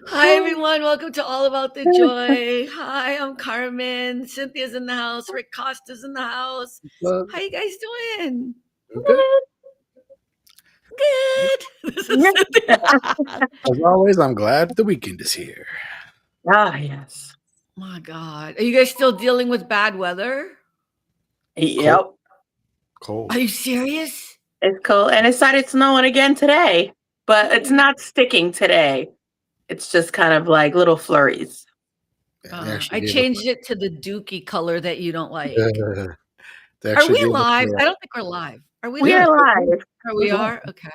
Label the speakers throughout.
Speaker 1: Hi, everyone. Welcome to All About the Joy. Hi, I'm Carmen. Cynthia's in the house. Rick Costa's in the house.
Speaker 2: Well,
Speaker 1: How you guys doing?
Speaker 2: I'm good.
Speaker 1: Good. This is Cynthia.
Speaker 2: As always, I'm glad the weekend is here.
Speaker 3: Ah, yes.
Speaker 1: My God. Are you guys still dealing with bad weather?
Speaker 3: Yep.
Speaker 2: Cold.
Speaker 1: Are you serious?
Speaker 3: It's cold. And it started snowing again today, but it's not sticking today. It's just kind of like little flurries.
Speaker 1: I changed it to the dookie color that you don't like.
Speaker 2: They
Speaker 1: Are we
Speaker 2: gave us
Speaker 1: live?
Speaker 2: a-
Speaker 1: I don't think we're live. Are we
Speaker 3: We
Speaker 1: live?
Speaker 3: are live.
Speaker 1: Oh, we are? Okay.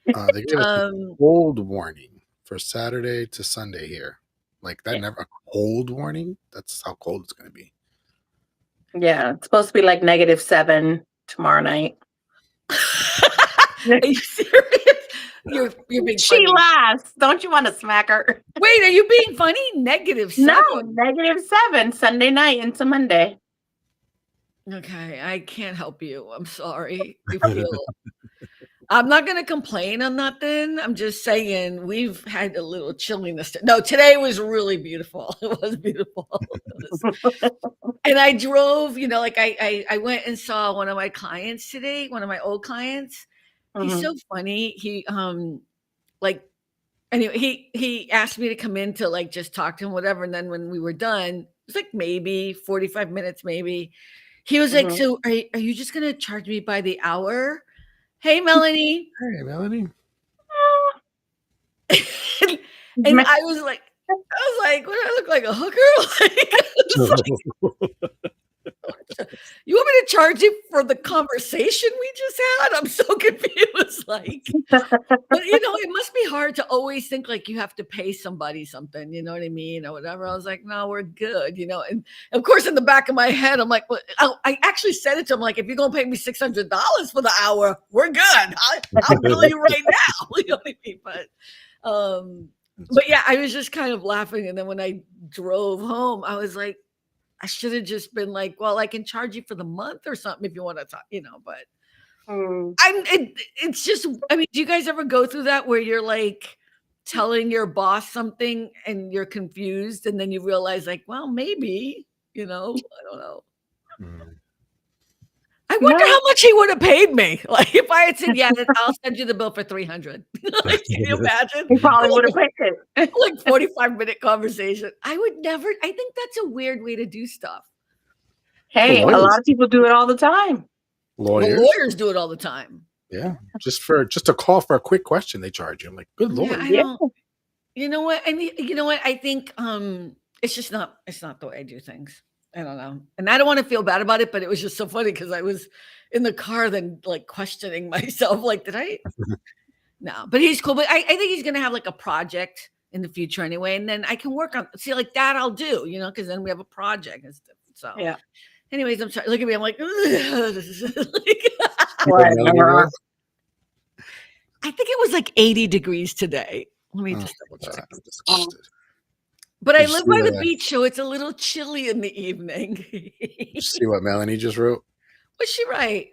Speaker 2: They gave us a cold warning for Saturday to Sunday here. Like that, never a cold warning. That's how cold it's going to be.
Speaker 3: Yeah, it's supposed to be like -7 tomorrow night.
Speaker 1: Are you serious? You're being
Speaker 3: She
Speaker 1: funny.
Speaker 3: laughs. Don't you want to smack her?
Speaker 1: Wait, are you being funny? -7.
Speaker 3: No, -7 Sunday night into Monday.
Speaker 1: Okay, I can't help you. I'm sorry. I'm not going to complain on nothing. I'm just saying we've had a little chilliness. No, today was really beautiful. It was beautiful. And I drove, like I went and saw one of my clients today, one of my old clients. He's so funny. He anyway, he asked me to come in to like just talk to him, whatever. And then when we were done, it was like maybe 45 minutes, maybe. He was like, "So are you just gonna charge me by the hour?" Hey, Melanie.
Speaker 2: Hey, Melanie.
Speaker 1: and I was like, "What do I look like, a hooker?" You want me to charge you for the conversation we just had? I'm so confused. But it must be hard to always think like you have to pay somebody something, you know what I mean? Or whatever. I was like, no, we're good, and of course in the back of my head, I'm like, well, I actually said it to him, like, if you're gonna pay me $600 for the hour, we're good. I'll bill you right now. You know what I mean? But yeah, I was just kind of laughing. And then when I drove home, I was like, I should have just been like, well, I can charge you for the month or something if you want to talk, but it's just, I mean, do you guys ever go through that where you're like telling your boss something and you're confused and then you realize like, well, maybe, I don't know. I wonder how much he would have paid me. Like if I had said, yeah, I'll send you the bill for $300. Like, can you imagine?
Speaker 3: He probably would have paid it.
Speaker 1: Like 45-minute conversation. I would never, I think that's a weird way to do stuff.
Speaker 3: Hey, a lot of people do it all the time.
Speaker 1: Lawyers do it all the time.
Speaker 2: Yeah. Just a call for a quick question, they charge you. I'm like, good Lord.
Speaker 1: Yeah, you know what? I mean, you know what? I think it's not the way I do things. I don't know. And I don't want to feel bad about it, but it was just so funny because I was in the car then like questioning myself. Like, did I? No, but he's cool. But I think he's going to have like a project in the future anyway. And then I can work on, like that I'll do, because then we have a project and stuff. So,
Speaker 3: yeah.
Speaker 1: Anyways, I'm sorry. Look at me. I'm like,
Speaker 3: Whatever.
Speaker 1: I think it was like 80 degrees today. Let me just double check. But I live by the beach, so it's a little chilly in the evening.
Speaker 2: You see what Melanie just wrote?
Speaker 1: What's she write?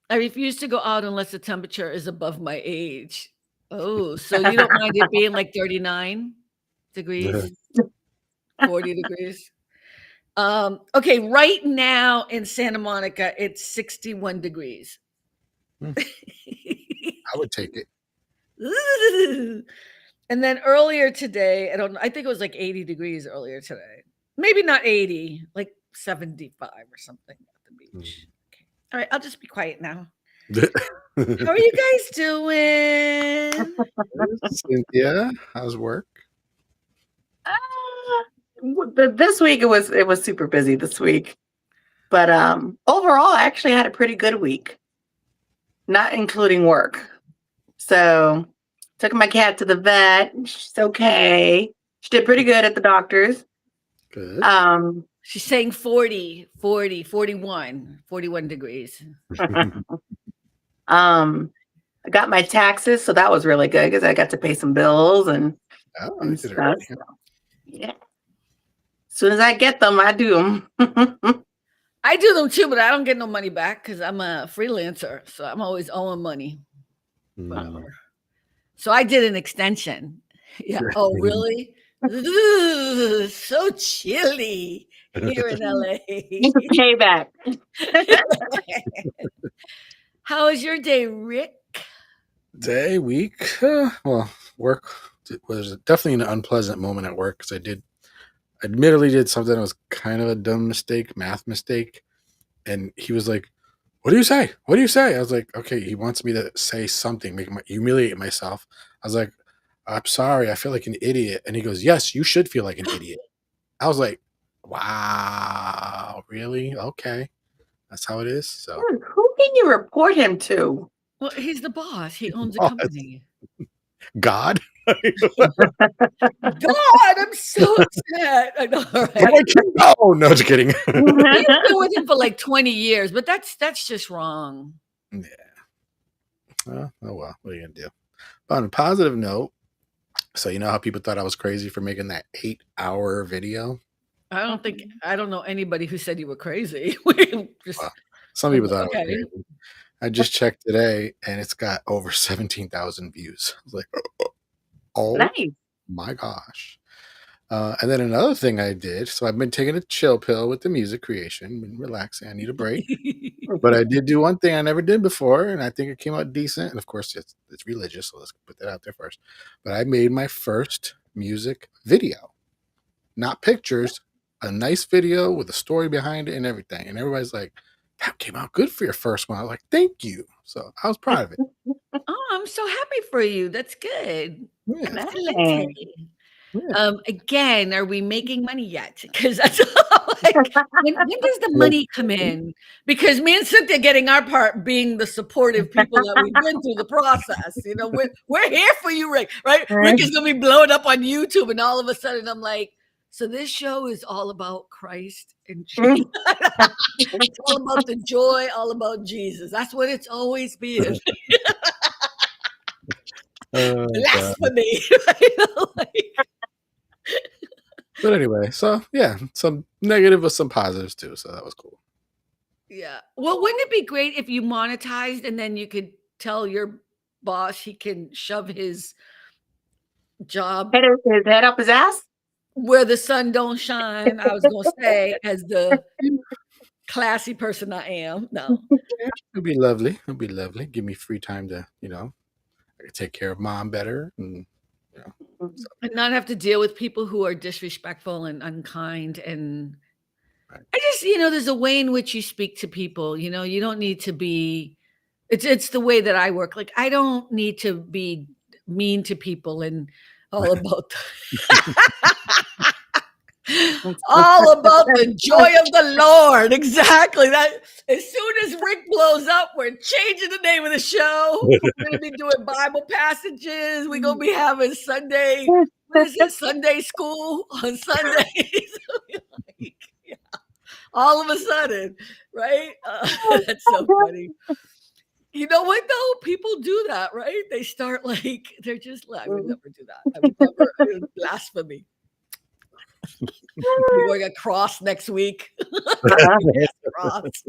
Speaker 1: I refuse to go out unless the temperature is above my age. Oh, so you don't mind it being like 39 degrees, 40 degrees? Okay, right now in Santa Monica, it's 61 degrees.
Speaker 2: I would take it.
Speaker 1: And then earlier today, I think it was like 80 degrees earlier today. Maybe not 80, like 75 or something at the beach. Okay. All right, I'll just be quiet now. How are you guys doing?
Speaker 2: Cynthia, how's work?
Speaker 3: This week it was super busy this week. But overall, I actually had a pretty good week, not including work. So took my cat to the vet. She's okay. She did pretty good at the doctor's.
Speaker 2: Good.
Speaker 1: She's saying 40, 41 degrees.
Speaker 3: I got my taxes, so that was really good because I got to pay some bills and stuff. Yeah. As soon as I get them, I do them.
Speaker 1: I do them too, but I don't get no money back because I'm a freelancer, so I'm always owing money. Well, so I did an extension. Yeah. Oh, really? Ooh, so chilly here in LA.
Speaker 3: Payback.
Speaker 1: How was your day, Rick?
Speaker 2: Week. Well, work was definitely an unpleasant moment at work because admittedly did something that was kind of a dumb mistake, math mistake. And he was like, "What do you say? What do you say?" I was like, "Okay." He wants me to say something, humiliate myself. I was like, "I'm sorry. I feel like an idiot." And he goes, "Yes, you should feel like an idiot." I was like, "Wow, really? Okay, that's how it is." So,
Speaker 3: Who can you report him to?
Speaker 1: Well, he's the boss. He owns a
Speaker 2: boss.
Speaker 1: company.
Speaker 2: God.
Speaker 1: God, I'm so upset. I know, right?
Speaker 2: Oh no, just kidding.
Speaker 1: You've been with him for like 20 years, but that's just wrong.
Speaker 2: Yeah. Oh well, what are you gonna do? But on a positive note, so you know how people thought I was crazy for making that 8-hour video?
Speaker 1: I don't know anybody who said you were crazy. Just,
Speaker 2: Well, some people thought I was
Speaker 1: okay.
Speaker 2: crazy. I just checked today and it's got over 17,000 views. I was like, oh
Speaker 3: Nice.
Speaker 2: my gosh. And then another thing I did, so I've been taking a chill pill with the music creation, been relaxing. I need a break. But I did do one thing I never did before, and I think it came out decent. And of course, it's religious, so let's put that out there first. But I made my first music video, not pictures, a nice video with a story behind it and everything. And everybody's like, "That came out good for your first one." I was like, "Thank you." So I was proud of it.
Speaker 1: Oh, I'm so happy for you. That's good.
Speaker 2: Yeah.
Speaker 1: Excelente.
Speaker 2: Yeah.
Speaker 1: Again, are we making money yet? Because that's like, when does the money come in? Because me and Cynthia getting our part, being the supportive people that we've been through the process. You know, we're here for you, Rick. Right? Rick is gonna be blowing up on YouTube, and all of a sudden, I'm like, so this show is all about Christ and Jesus. It's all about the joy, all about Jesus. That's what it's always been. Blasphemy.
Speaker 2: But anyway, so yeah, some negative but some positives too. So that was cool.
Speaker 1: Yeah. Well, wouldn't it be great if you monetized and then you could tell your boss he can shove his job
Speaker 3: His head up his ass?
Speaker 1: where the sun don't shine? I was going to say, as the classy person I am. No.
Speaker 2: It'd be lovely. It'd be lovely. Give me free time to, I could take care of mom better and
Speaker 1: And not have to deal with people who are disrespectful and unkind. And
Speaker 2: Right.
Speaker 1: I just, there's a way in which you speak to people. You don't need to be, it's the way that I work. Like, I don't need to be mean to people and all about all about the joy of the Lord. Exactly. That as soon as Rick blows up, we're changing the name of the show. We're gonna be doing Bible passages. We're gonna be having Sunday. What is it? Sunday school on Sundays. Like, yeah. All of a sudden, right? That's so funny. You know what though? People do that, right? They start like they're just like, I would never do that. I would never blasphemy. We're going a cross next week. Cross.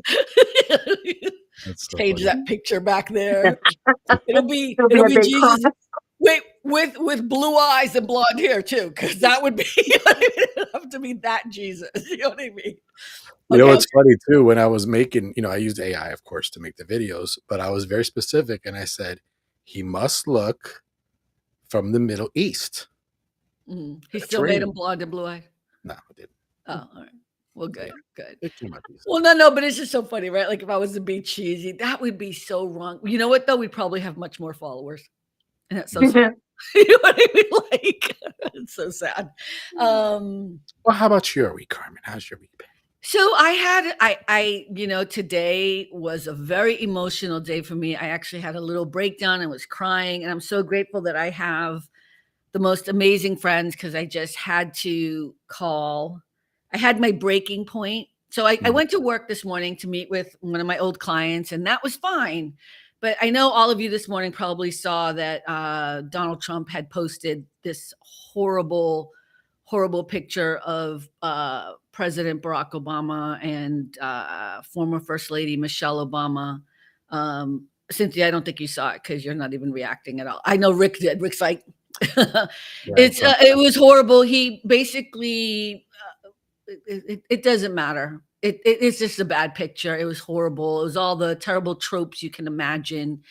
Speaker 1: Change that picture back there. It'll be Jesus. Wait, with blue eyes and blonde hair too, because that would be it'd have to be that Jesus. You know what I mean?
Speaker 2: You know what's funny too? When I was making, I used AI, of course, to make the videos, but I was very specific and I said he must look from the Middle East.
Speaker 1: Mm. He still made him blonde and blue eyed?
Speaker 2: No, I didn't.
Speaker 1: Oh, all right. Well, good, good.
Speaker 2: It came out decent.
Speaker 1: Well, no, but it's just so funny, right? Like if I was to be cheesy, that would be so wrong. You know what though? We'd probably have much more followers. And that's so sad. You know what I mean? Like it's so sad.
Speaker 2: Well, how about your week, Carmen? How's your week been?
Speaker 1: So I today was a very emotional day for me. I actually had a little breakdown and was crying, and I'm so grateful that I have the most amazing friends because I just had to call. I had my breaking point. So I went to work this morning to meet with one of my old clients, and that was fine. But I know all of you this morning probably saw that Donald Trump had posted this horrible picture of President Barack Obama and former First Lady Michelle Obama Cynthia, I don't think you saw it because you're not even reacting at all. I know Rick did. Rick's like,
Speaker 2: Yeah,
Speaker 1: it was horrible. He basically, it doesn't matter. It's just a bad picture. It was horrible. It was all the terrible tropes you can imagine.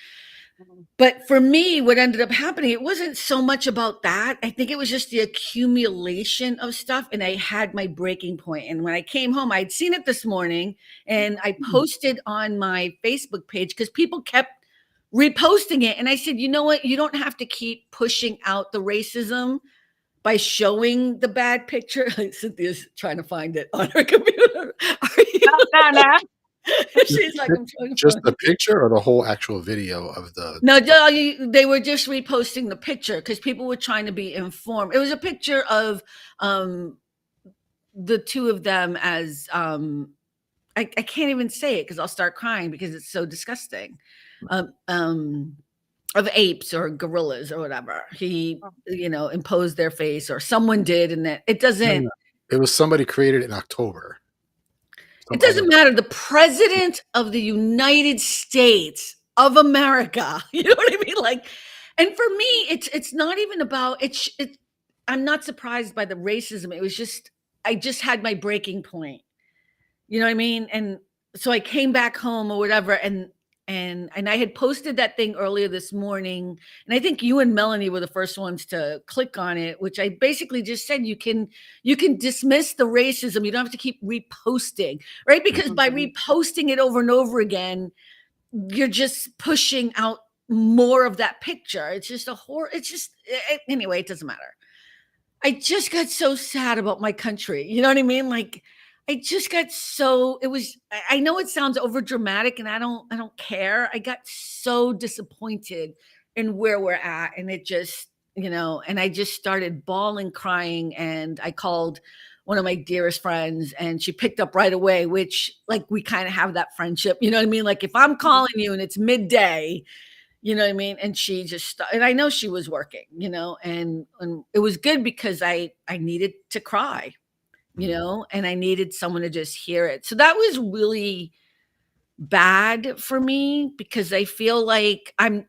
Speaker 1: But for me, what ended up happening, it wasn't so much about that. I think it was just the accumulation of stuff. And I had my breaking point. And when I came home, I'd seen it this morning and I posted on my Facebook page because people kept reposting it. And I said, you know what? You don't have to keep pushing out the racism by showing the bad picture. Cynthia's trying to find it on her computer. Are you?
Speaker 3: No.
Speaker 1: She's like, I'm trying to
Speaker 2: just
Speaker 1: find
Speaker 2: the
Speaker 1: it.
Speaker 2: picture or the whole actual video of the.
Speaker 1: No, they were just reposting the picture because people were trying to be informed. It was a picture of the two of them as I can't even say it because I'll start crying because it's so disgusting. Of apes or gorillas or whatever. He, imposed their face or someone did, and that it doesn't.
Speaker 2: No. It was somebody created in October.
Speaker 1: It doesn't matter. The president of the United States of America. You know what I mean? Like, and for me, it's not even about it. I'm not surprised by the racism. It was just I just had my breaking point. You know what I mean? And so I came back home or whatever, and I had posted that thing earlier this morning, and I think you and Melanie were the first ones to click on it, which I basically just said you can dismiss the racism. You don't have to keep reposting, right? Because by reposting it over and over again, you're just pushing out more of that picture. It's just anyway, it doesn't matter. I just got so sad about my country. You know what I mean? Like I just got I know it sounds over dramatic and I don't care. I got so disappointed in where we're at. And it just, and I just started bawling, crying. And I called one of my dearest friends and she picked up right away, which like we kind of have that friendship. You know what I mean? Like if I'm calling you and it's midday, you know what I mean? And she just, and I know she was working, and it was good because I needed to cry. And I needed someone to just hear it. So that was really bad for me because I feel like I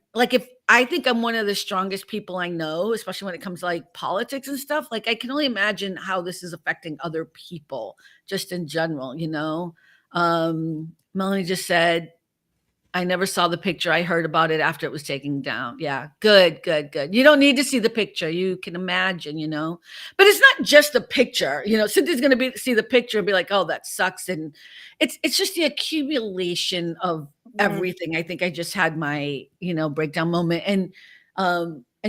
Speaker 1: think I'm one of the strongest people I know, especially when it comes to like politics and stuff. Like I can only imagine how this is affecting other people just in general, Melanie just said, I never saw the picture. I heard about it after it was taken down. Yeah, good. You don't need to see the picture. You can imagine, But it's not just the picture. Cynthia's going to see the picture and be like, "Oh, that sucks." And it's just the accumulation of everything. I think I just had my, breakdown moment. And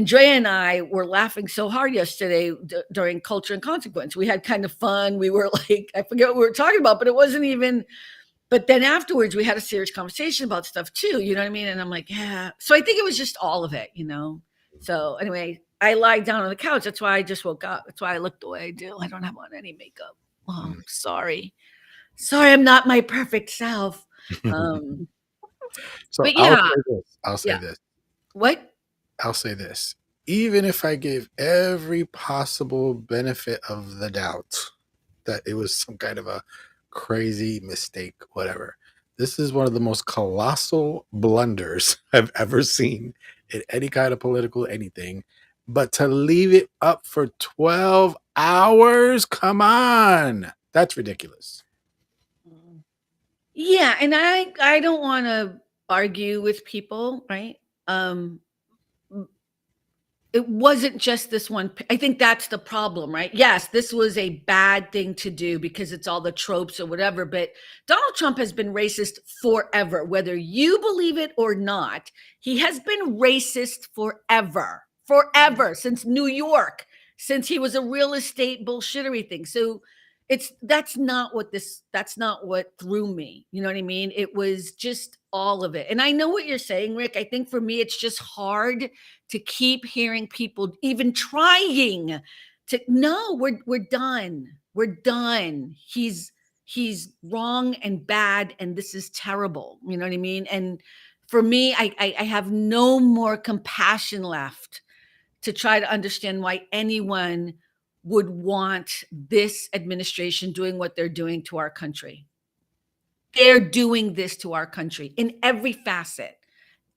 Speaker 1: Drea and I were laughing so hard yesterday during Culture and Consequence. We had kind of fun. We were like, I forget what we were talking about, but it wasn't even. But then afterwards, we had a serious conversation about stuff too. You know what I mean? And I'm like, yeah. So I think it was just all of it, So anyway, I lied down on the couch. That's why I just woke up. That's why I look the way I do. I don't have on any makeup. Oh, I'm sorry. Sorry, I'm not my perfect self.
Speaker 2: So
Speaker 1: but yeah.
Speaker 2: I'll say this.
Speaker 1: What?
Speaker 2: I'll say this. Even if I gave every possible benefit of the doubt that it was some kind of a crazy mistake, whatever. This is one of the most colossal blunders I've ever seen in any kind of political anything. But to leave it up for 12 hours, come on. That's ridiculous.
Speaker 1: Yeah, and I don't want to argue with people, right? It wasn't just this one. I think that's the problem, right? Yes, this was a bad thing to do because it's all the tropes or whatever, but Donald Trump has been racist forever, whether you believe it or not. He has been racist forever, since New York, since he was a real estate bullshittery thing. So that's not what threw me. You know what I mean? It was just all of it. And I know what you're saying, Rick. I think for me, it's just hard to keep hearing people even trying to, no, we're done. We're done. He's wrong and bad. And this is terrible. You know what I mean? And for me, I have no more compassion left to try to understand why anyone would want this administration doing what they're doing to our country. They're doing this to our country in every facet.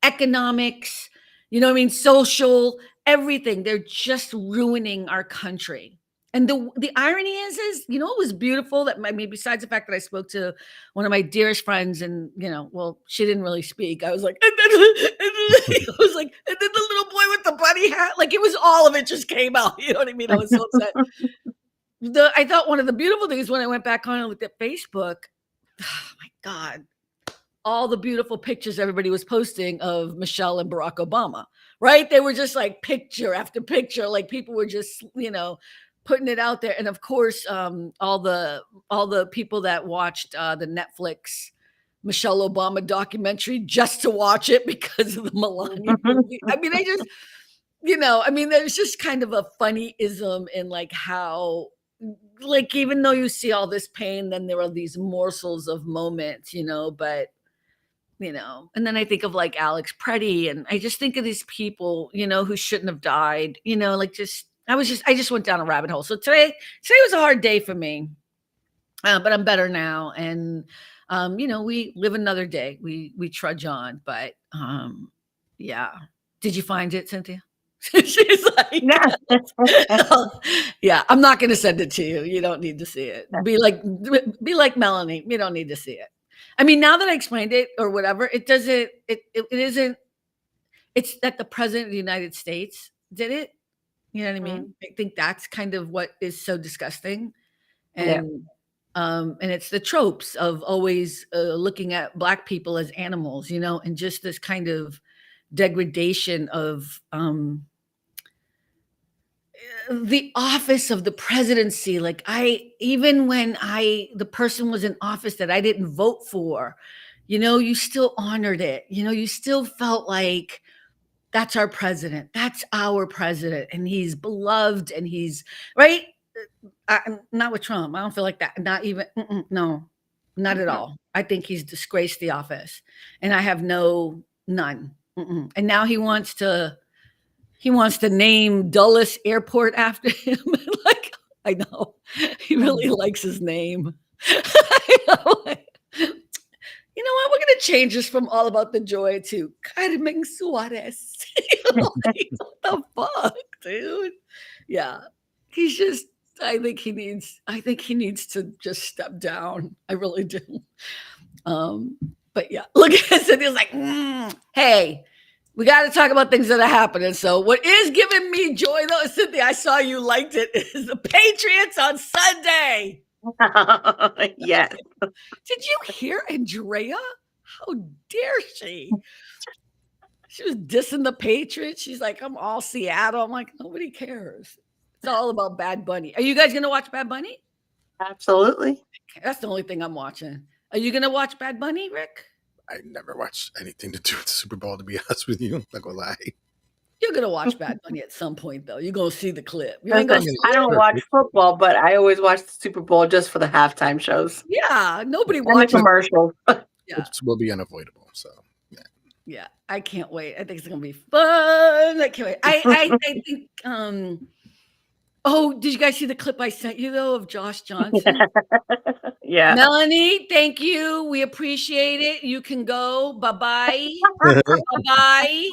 Speaker 1: economics, you know what I mean? Social, everything. They're just ruining our country. And the irony is, you know, it was beautiful that, I mean, besides the fact that I spoke to one of my dearest friends and, you know, well, she didn't really speak. I was like, and then I was like, and then the little boy with the bunny hat, like it was all of it just came out. You know what I mean? I was so upset. I thought one of the beautiful things when I went back on and looked at Facebook, oh my God, all the beautiful pictures everybody was posting of Michelle and Barack Obama, right? They were just like picture after picture, like people were just, you know, putting it out there. And of course, all the people that watched the Netflix Michelle Obama documentary just to watch it because of the Melania movie. I mean, I just, you know, I mean, there's just kind of a funny ism in like how, like, even though you see all this pain, then there are these morsels of moments, you know, but, you know, and then I think of like Alex Preddy, and I just think of these people, you know, who shouldn't have died, you know, like I just went down a rabbit hole. So today was a hard day for me, but I'm better now. And, you know, we live another day. We trudge on, but, yeah. Did you find it, Cynthia? She's like, yeah, I'm not going to send it to you. You don't need to see it. Be like Melanie. You don't need to see it. I mean, now that I explained it or whatever, it doesn't, it isn't, it's that the president of the United States did it. You know what I mean? I think that's kind of what is so disgusting. And, and it's the tropes of always looking at Black people as animals, you know, and just this kind of degradation of, the office of the presidency. Like even when the person was in office that I didn't vote for, you know, you still honored it. You know, you still felt like that's our president. That's our president. And he's beloved and he's right. Not with Trump. I don't feel like that. Not even, no, not at all. I think he's disgraced the office and I have none. And now he wants to name Dulles Airport after him. Like, I know he really likes his name. You know what? We're going to change this from All About the Joy to Carmen Suarez. Like, what the fuck, dude? Yeah. He's just, I think he needs to just step down. I really do. But yeah, look at it. He's like, hey, we got to talk about things that are happening. So what is giving me joy, though, Cynthia, I saw you liked it, is the Patriots on Sunday.
Speaker 3: Yes.
Speaker 1: Did you hear Andrea? How dare she? She was dissing the Patriots. She's like, I'm all Seattle. I'm like, nobody cares. It's all about Bad Bunny. Are you guys going to watch Bad Bunny?
Speaker 3: Absolutely.
Speaker 1: That's the only thing I'm watching. Are you going to watch Bad Bunny, Rick?
Speaker 2: I never watched anything to do with the Super Bowl, to be honest with you. I'm not gonna lie.
Speaker 1: You're going to watch Bad Bunny at some point, though. You're going to see the clip.
Speaker 3: I don't watch football, but I always watch the Super Bowl just for the halftime shows.
Speaker 1: Yeah, nobody
Speaker 3: watches the commercials.
Speaker 1: Yeah.
Speaker 2: Which will be unavoidable. So,
Speaker 1: yeah, I can't wait. I think it's going to be fun. I can't wait. I think, oh, did you guys see the clip I sent you, though, of Josh Johnson?
Speaker 3: Yeah.
Speaker 1: Melanie, thank you. We appreciate it. You can go. Bye-bye. Bye-bye.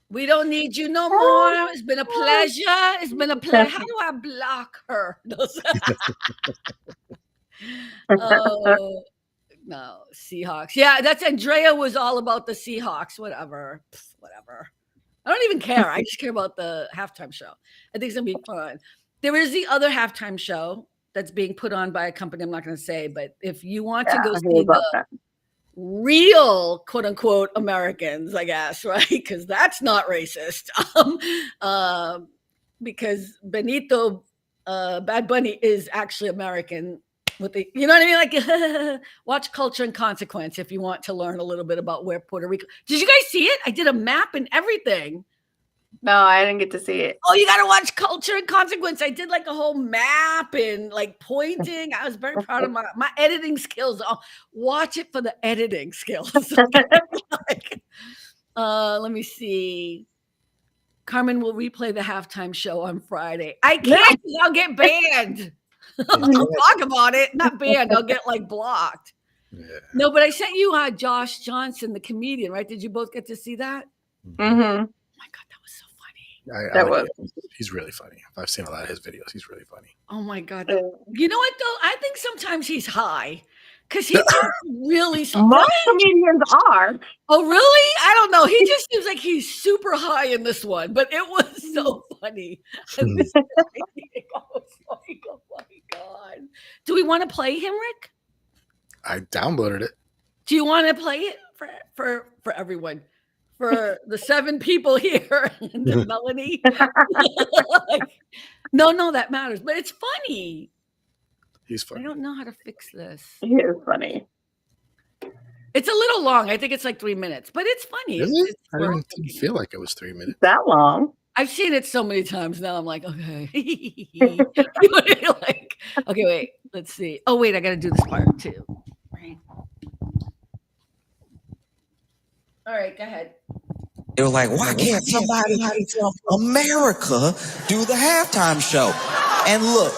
Speaker 1: We don't need you no more. It's been a pleasure. It's been a pleasure. How do I block her? Oh, no, Seahawks. Yeah, that's Andrea was all about the Seahawks. Whatever. I don't even care. I just care about the halftime show. I think it's going to be fun. There is the other halftime show that's being put on by a company I'm not going to say, but if you want to go see the real quote unquote Americans, I guess, right? Because that's not racist. Because Benito Bad Bunny is actually American with the, you know what I mean? Like watch Culture and Consequence if you want to learn a little bit about where Puerto Rico. Did you guys see it? I did a map and everything.
Speaker 3: No, I didn't get to see it.
Speaker 1: Oh, you got to watch Culture and Consequence. I did like a whole map and like pointing. I was very proud of my editing skills. I'll watch it for the editing skills. Like, let me see. Carmen will replay the halftime show on Friday. I can't. I'll get banned. I'll talk about it. Not banned. I'll get like blocked.
Speaker 2: Yeah.
Speaker 1: No, but I sent you Josh Johnson, the comedian, right? Did you both get to see that?
Speaker 3: Mm-hmm.
Speaker 1: Oh my God, that was so funny.
Speaker 3: That was.
Speaker 2: He's really funny. I've seen a lot of his videos. He's really funny.
Speaker 1: Oh my God. You know what though? I think sometimes he's high because he just really.
Speaker 3: Most comedians are.
Speaker 1: Oh really? I don't know. He just seems like he's super high in this one, but it was so funny. And this oh my God. Do we want to play him, Rick?
Speaker 2: I downloaded it.
Speaker 1: Do you want to play it for everyone? For the 7 people here and Melanie? No, that matters. But it's funny.
Speaker 2: He's funny.
Speaker 1: I don't know how to fix this.
Speaker 3: He is funny.
Speaker 1: It's a little long. I think it's like 3 minutes, but it's funny.
Speaker 2: Really? I
Speaker 1: worth
Speaker 2: didn't feel like it was 3 minutes.
Speaker 3: That long.
Speaker 1: I've seen it so many times now. I'm like, okay. Like, okay, wait. Let's see. Oh, wait, I got to do this part too. Right. All right, go ahead.
Speaker 4: They were like, why can't somebody from America do the halftime show? And look.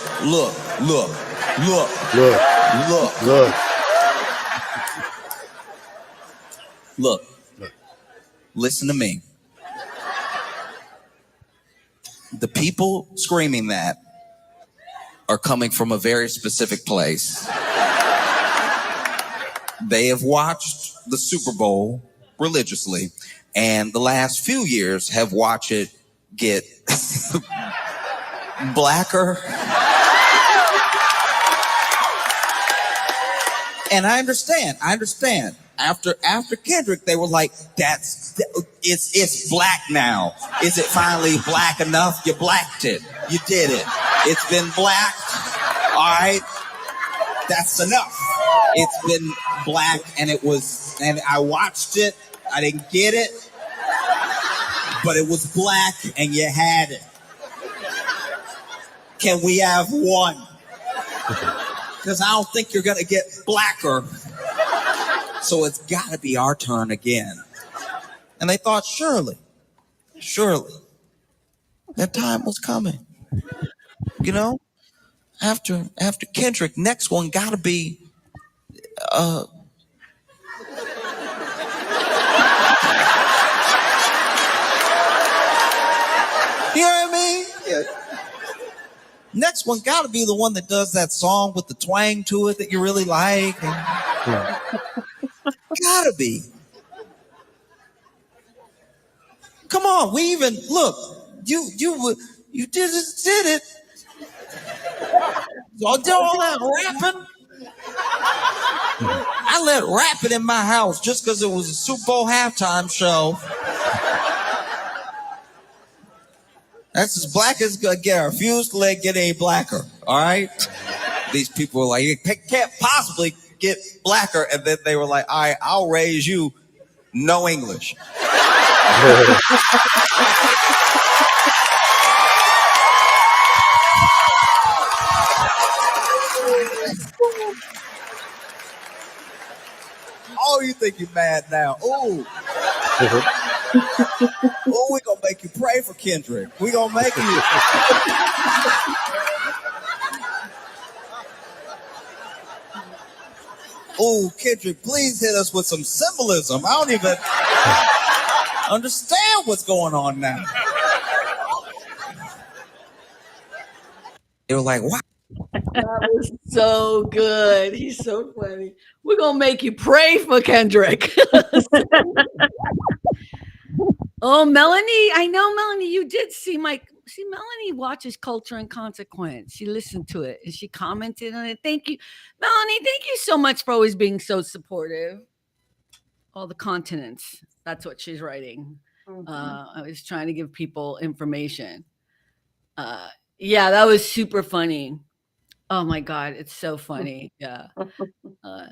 Speaker 4: Listen to me. The people screaming that are coming from a very specific place. They have watched the Super Bowl religiously, and the last few years have watched it get blacker. And I understand. After Kendrick, they were like, it's black now. Is it finally black enough? You blacked it. You did it. It's been blacked. All right. That's enough. It's been black, and I watched it. I didn't get it, but it was black and you had it. Can we have one? Because I don't think you're going to get blacker. So it's got to be our turn again. And they thought, surely, that time was coming. You know, after Kendrick, next one got to be, you know what I mean? Yeah. Next one got to be the one that does that song with the twang to it that you really like. Gotta be. Come on, we even look. You did it. So I did all that rapping. I let rapping in my house just because it was a Super Bowl halftime show. That's as black as gonna get. I refuse to let it get any blacker. All right. These people were like, you can't possibly get blacker, and then they were like, all right, I'll raise you no English. Oh, you think you're mad now? Ooh. Oh, we're gonna make you pray for Kendrick. We're gonna make you. Oh, Kendrick, please hit us with some symbolism. I don't even understand what's going on now. They were like, what?
Speaker 1: That was so good. He's so funny. We're going to make you pray for Kendrick. Oh, Melanie. I know, Melanie, you did see Melanie watches Culture and Consequence. She listened to it and she commented on it. Thank you, Melanie. Thank you so much for always being so supportive. All the continents. That's what she's writing. Mm-hmm. I was trying to give people information. Yeah, that was super funny. Oh my God, it's so funny. Yeah.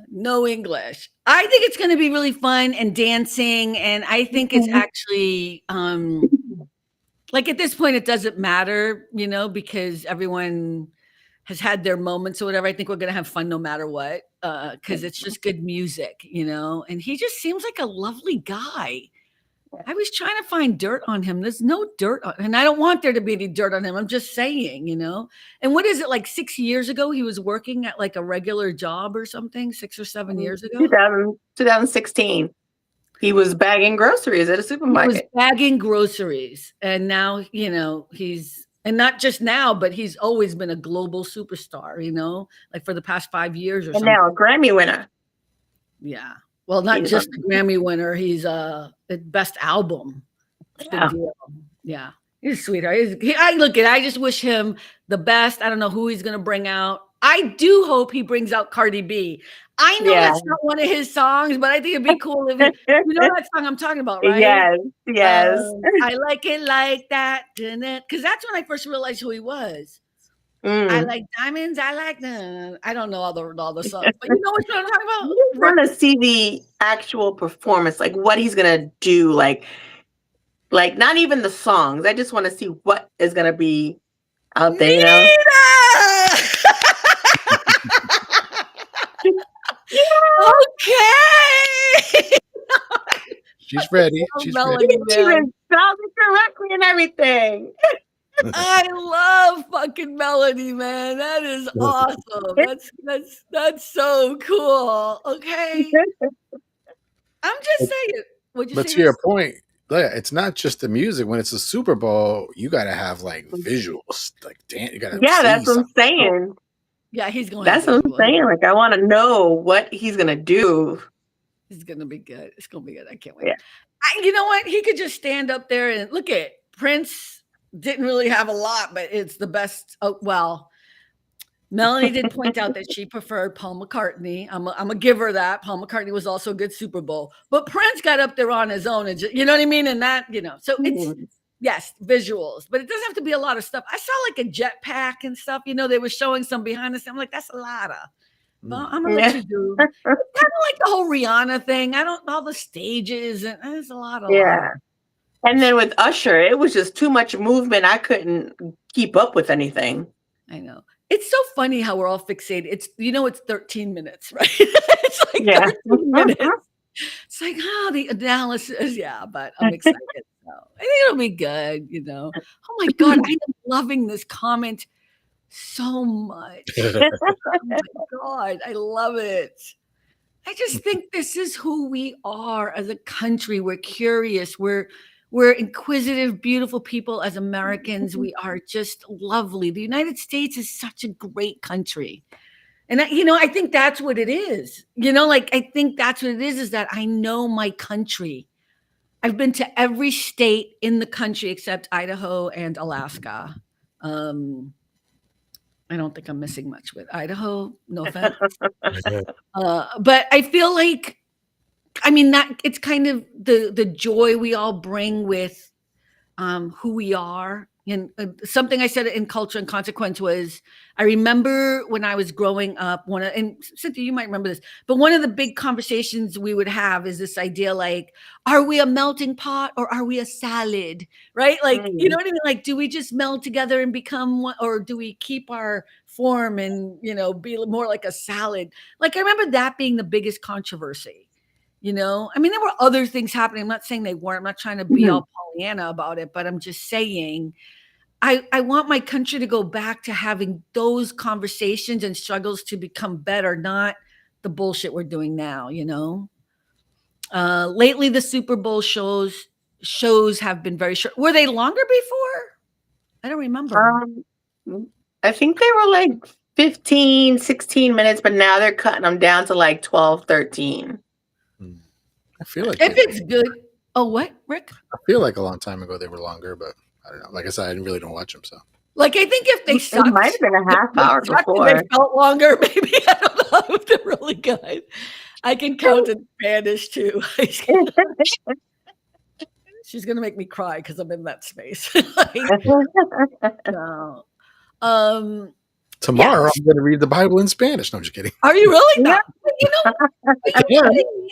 Speaker 1: No English. I think it's going to be really fun and dancing. And I think it's actually like at this point, it doesn't matter, because everyone has had their moments or whatever. I think we're going to have fun no matter what, because it's just good music, and he just seems like a lovely guy. I was trying to find dirt on him. There's no dirt on, and I don't want there to be any dirt on him. I'm just saying, And what is it, like 6 years ago? He was working at like a regular job or something, 6 or 7 years ago?
Speaker 3: 2016. He was bagging groceries at a supermarket.
Speaker 1: He was bagging groceries. And now, and not just now, but he's always been a global superstar, like for the past 5 years or something.
Speaker 3: And now a Grammy winner.
Speaker 1: Yeah. Well, not just a Grammy winner. He's the best album.
Speaker 3: Yeah.
Speaker 1: Yeah. He's a sweetheart. I just wish him the best. I don't know who he's going to bring out. I do hope he brings out Cardi B. I know that's not one of his songs, but I think it'd be cool if you know that song I'm talking about, right?
Speaker 3: Yes.
Speaker 1: I like it like that. Because that's when I first realized who he was. I like diamonds. I like them. I don't know all the songs, but you know what I'm talking about?
Speaker 3: I just want to see the actual performance, like what he's gonna do, like not even the songs. I just want to see what is gonna be out there,
Speaker 1: Okay.
Speaker 2: She's ready. She's ready.
Speaker 3: She even spelled it correctly and everything.
Speaker 1: I love fucking Melody, man. That is awesome. That's so cool. Okay. I'm just saying.
Speaker 2: But to your point, it's not just the music. When it's a Super Bowl, you got to have like visuals, like you got to.
Speaker 3: Yeah, that's what I'm saying.
Speaker 1: Yeah, he's going.
Speaker 3: That's what I'm saying. Like, I want to know what he's gonna do.
Speaker 1: He's gonna be good. It's gonna be good. I can't wait. Yeah. You know what? He could just stand up there and look at Prince. Didn't really have a lot, but it's the best. Oh, well, Melanie did point out that she preferred Paul McCartney. I'm gonna give her that. Paul McCartney was also a good Super Bowl, but Prince got up there on his own, and you know what I mean. And that, so it's yes, visuals, but it doesn't have to be a lot of stuff. I saw like a jetpack and stuff. They were showing some behind the scenes. I'm like, that's a lot of. Well, I'm gonna let you do. Kind of like the whole Rihanna thing. All the stages, and there's a lot of.
Speaker 3: Yeah. And then with Usher, it was just too much movement. I couldn't keep up with anything.
Speaker 1: I know. It's so funny how we're all fixated. It's 13 minutes, right? It's like 13 minutes. It's like, the analysis. Yeah, but I'm excited. So I think it'll be good, Oh my God, I am loving this comment so much. Oh my God, I love it. I just think this is who we are as a country. We're curious. We're inquisitive, beautiful people as Americans. We are just lovely. The United States is such a great country. And, I think that's what it is. I think that's what it is that I know my country. I've been to every state in the country except Idaho and Alaska. I don't think I'm missing much with Idaho. No offense. But I feel like, that it's kind of the joy we all bring with who we are. And something I said in Culture and Consequence was, I remember when I was growing up, and Cynthia, you might remember this, but one of the big conversations we would have is this idea, like, are we a melting pot or are we a salad? Right? Like, you know what I mean? Like, do we just meld together and become one, or do we keep our form and, be more like a salad? Like, I remember that being the biggest controversy. There were other things happening. I'm not saying they weren't. I'm not trying to be all Pollyanna about it, but I'm just saying I want my country to go back to having those conversations and struggles to become better, not the bullshit we're doing now, Lately, the Super Bowl shows have been very short. Were they longer before? I don't remember.
Speaker 3: I think they were like 15, 16 minutes, but now they're cutting them down to like 12, 13.
Speaker 2: I feel like
Speaker 1: if it's good. Oh, what, Rick?
Speaker 2: I feel like a long time ago they were longer, but I don't know. Like I said, I really don't watch them. So,
Speaker 1: I think if they sucked,
Speaker 3: it might have been a half hour before.
Speaker 1: They felt longer. Maybe I don't know if they're really good. I can count in Spanish too. She's gonna make me cry because I'm in that space. No.
Speaker 2: Tomorrow I'm going to read the Bible in Spanish. No, I'm just kidding.
Speaker 1: Are you really? No.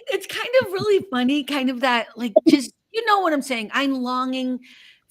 Speaker 1: It's kind of really funny, kind of that, like, just, what I'm saying? I'm longing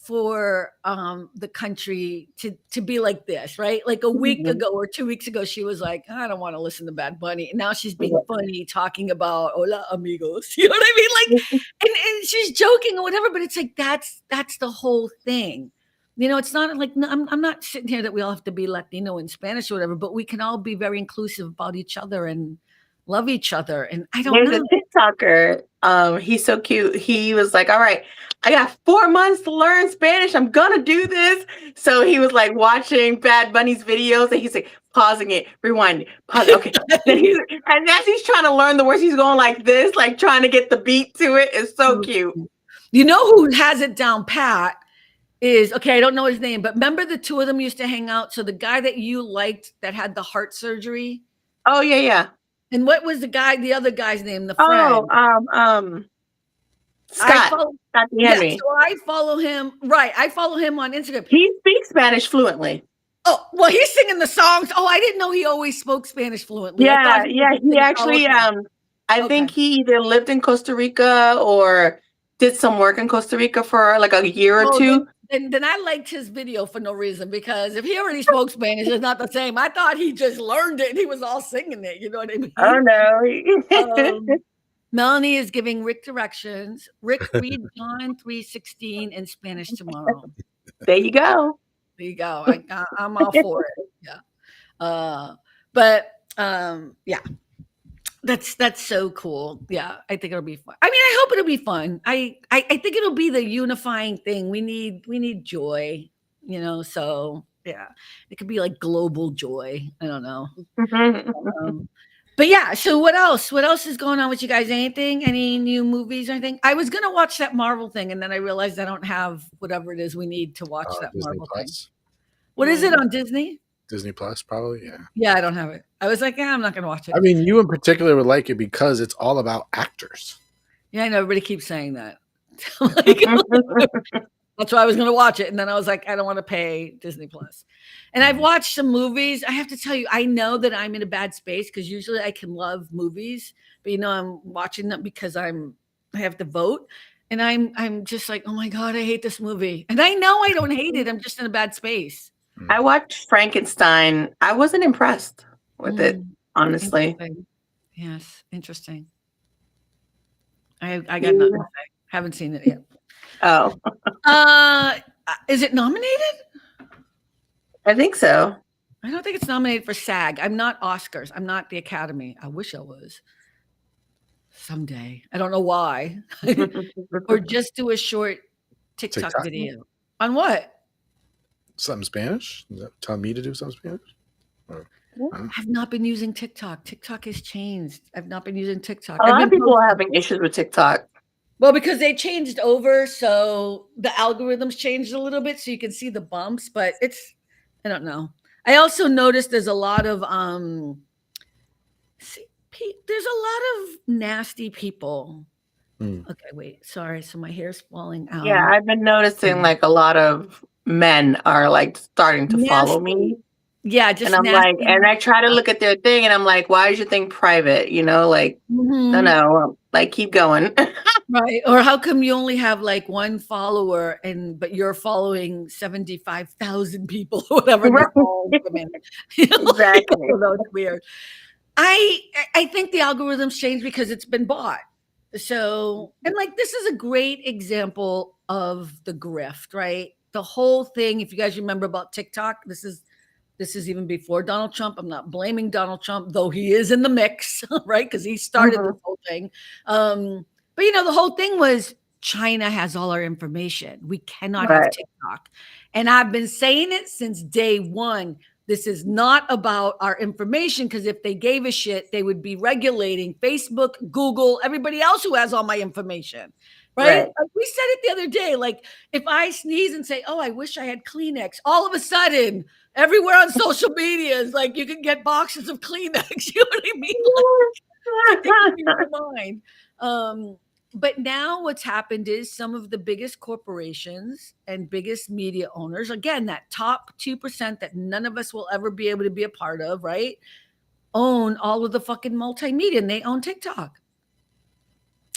Speaker 1: for the country to be like this, right? Like a week ago or 2 weeks ago, she was like, I don't want to listen to Bad Bunny. And now she's being funny, talking about hola amigos. You know what I mean? Like, and she's joking or whatever, but it's like that's the whole thing. You know, it's not like I'm not sitting here that we all have to be Latino and Spanish or whatever, but we can all be very inclusive about each other and love each other. And I don't
Speaker 3: There's
Speaker 1: know.
Speaker 3: a TikToker. He's so cute. He was like, all right, I got 4 months to learn Spanish. I'm gonna do this. So he was like watching Bad Bunny's videos and he's like pausing it, rewinding, pause. Okay. And as he's trying to learn the words, he's going like this, like trying to get the beat to it. It's so cute.
Speaker 1: You know who has it down pat is, okay, I don't know his name, but remember the two of them used to hang out? So the guy that you liked that had the heart surgery?
Speaker 3: Oh, yeah.
Speaker 1: And what was the other guy's name? The friend.
Speaker 3: Scott. Scott Henry.
Speaker 1: Yeah, so I follow him. Right. I follow him on Instagram.
Speaker 3: He speaks Spanish fluently.
Speaker 1: Oh, well, he's singing the songs. Oh, I didn't know he always spoke Spanish fluently.
Speaker 3: Yeah. He actually, I think he either lived in Costa Rica or did some work in Costa Rica for like a year or two.
Speaker 1: Then I liked his video for no reason, because if he already spoke Spanish, it's not the same. I thought he just learned it and he was all singing it. You know what I mean?
Speaker 3: Oh, no.
Speaker 1: Melanie is giving Rick directions. Rick, read John 3:16 in Spanish tomorrow.
Speaker 3: There you go.
Speaker 1: There you go. I'm all for it. Yeah. Yeah. That's so cool. Yeah, I think it'll be fun. I mean, I hope it'll be fun. I think it'll be the unifying thing. We need joy, you know. So yeah, it could be like global joy. I don't know. But yeah. So what else? What else is going on with you guys? Anything? Any new movies or anything? I was gonna watch that Marvel thing, and then I realized I don't have whatever it is we need to watch that
Speaker 2: Disney
Speaker 1: Marvel
Speaker 2: Plus.
Speaker 1: thing. What is it on Disney?
Speaker 2: Disney Plus, probably. Yeah.
Speaker 1: Yeah, I don't have it. I was like, I'm not gonna watch it.
Speaker 2: I mean, you in particular would like it because it's all about actors.
Speaker 1: Yeah, I know. Everybody keeps saying that. That's why I was going to watch it. And then I was like, I don't want to pay Disney Plus. And I've watched some movies. I have to tell you, I know that I'm in a bad space because usually I can love movies, but you know, I'm watching them because I have to vote. And I'm just like, oh my God, I hate this movie. And I know I don't hate it. I'm just in a bad space.
Speaker 3: I watched Frankenstein. I wasn't impressed with it, honestly.
Speaker 1: Interesting. Yes, interesting. I got nothing to say. Haven't seen it yet.
Speaker 3: Oh.
Speaker 1: Is it nominated?
Speaker 3: I think so.
Speaker 1: I don't think it's nominated for SAG. I'm not Oscars. I'm not the Academy. I wish I was. Someday. I don't know why. Or just do a short TikTok video. On what?
Speaker 2: Something Spanish? Is that tell me to do something Spanish?
Speaker 1: I've not been using TikTok. TikTok has changed. I've not been using TikTok.
Speaker 3: A lot of people are having issues with TikTok.
Speaker 1: Well, because they changed over, so the algorithms changed a little bit, so you can see the bumps. But I don't know. I also noticed there's a lot of there's a lot of nasty people. Okay, wait, sorry. So my hair's falling out.
Speaker 3: Yeah, I've been noticing like a lot of men are like starting to follow me.
Speaker 1: Yeah, just
Speaker 3: and I'm like, and I try to look at their thing, and I'm like, why is your thing private? You know, like, no, like keep going.
Speaker 1: Right. Or how come you only have like one follower but you're following 75,000 people or whatever?
Speaker 3: Exactly.
Speaker 1: That's weird. I think the algorithms change because it's been bought. So, and like, this is a great example of the grift, right? The whole thing, if you guys remember about TikTok, this is even before Donald Trump. I'm not blaming Donald Trump, though he is in the mix, right? Because he started the whole thing. But you know, the whole thing was China has all our information. We cannot have TikTok. And I've been saying it since day one. This is not about our information, because if they gave a shit, they would be regulating Facebook, Google, everybody else who has all my information. Right? Like we said it the other day. Like if I sneeze and say, oh, I wish I had Kleenex, all of a sudden, everywhere on social media is like you can get boxes of Kleenex. You know what I mean? Like, in your mind. But now what's happened is some of the biggest corporations and biggest media owners, again, that top 2% that none of us will ever be able to be a part of, right? Own all of the fucking multimedia, and they own TikTok.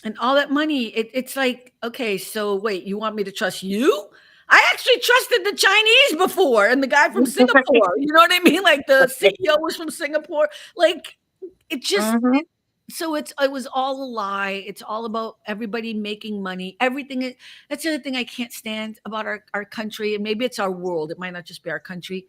Speaker 1: And all that money, it's like, okay, so wait, you want me to trust you? I actually trusted the Chinese before and the guy from Singapore. You know what I mean? Like the CEO was from Singapore. Like it just so it was all a lie. It's all about everybody making money. Everything. That's the other thing I can't stand about our country. And maybe it's our world. It might not just be our country.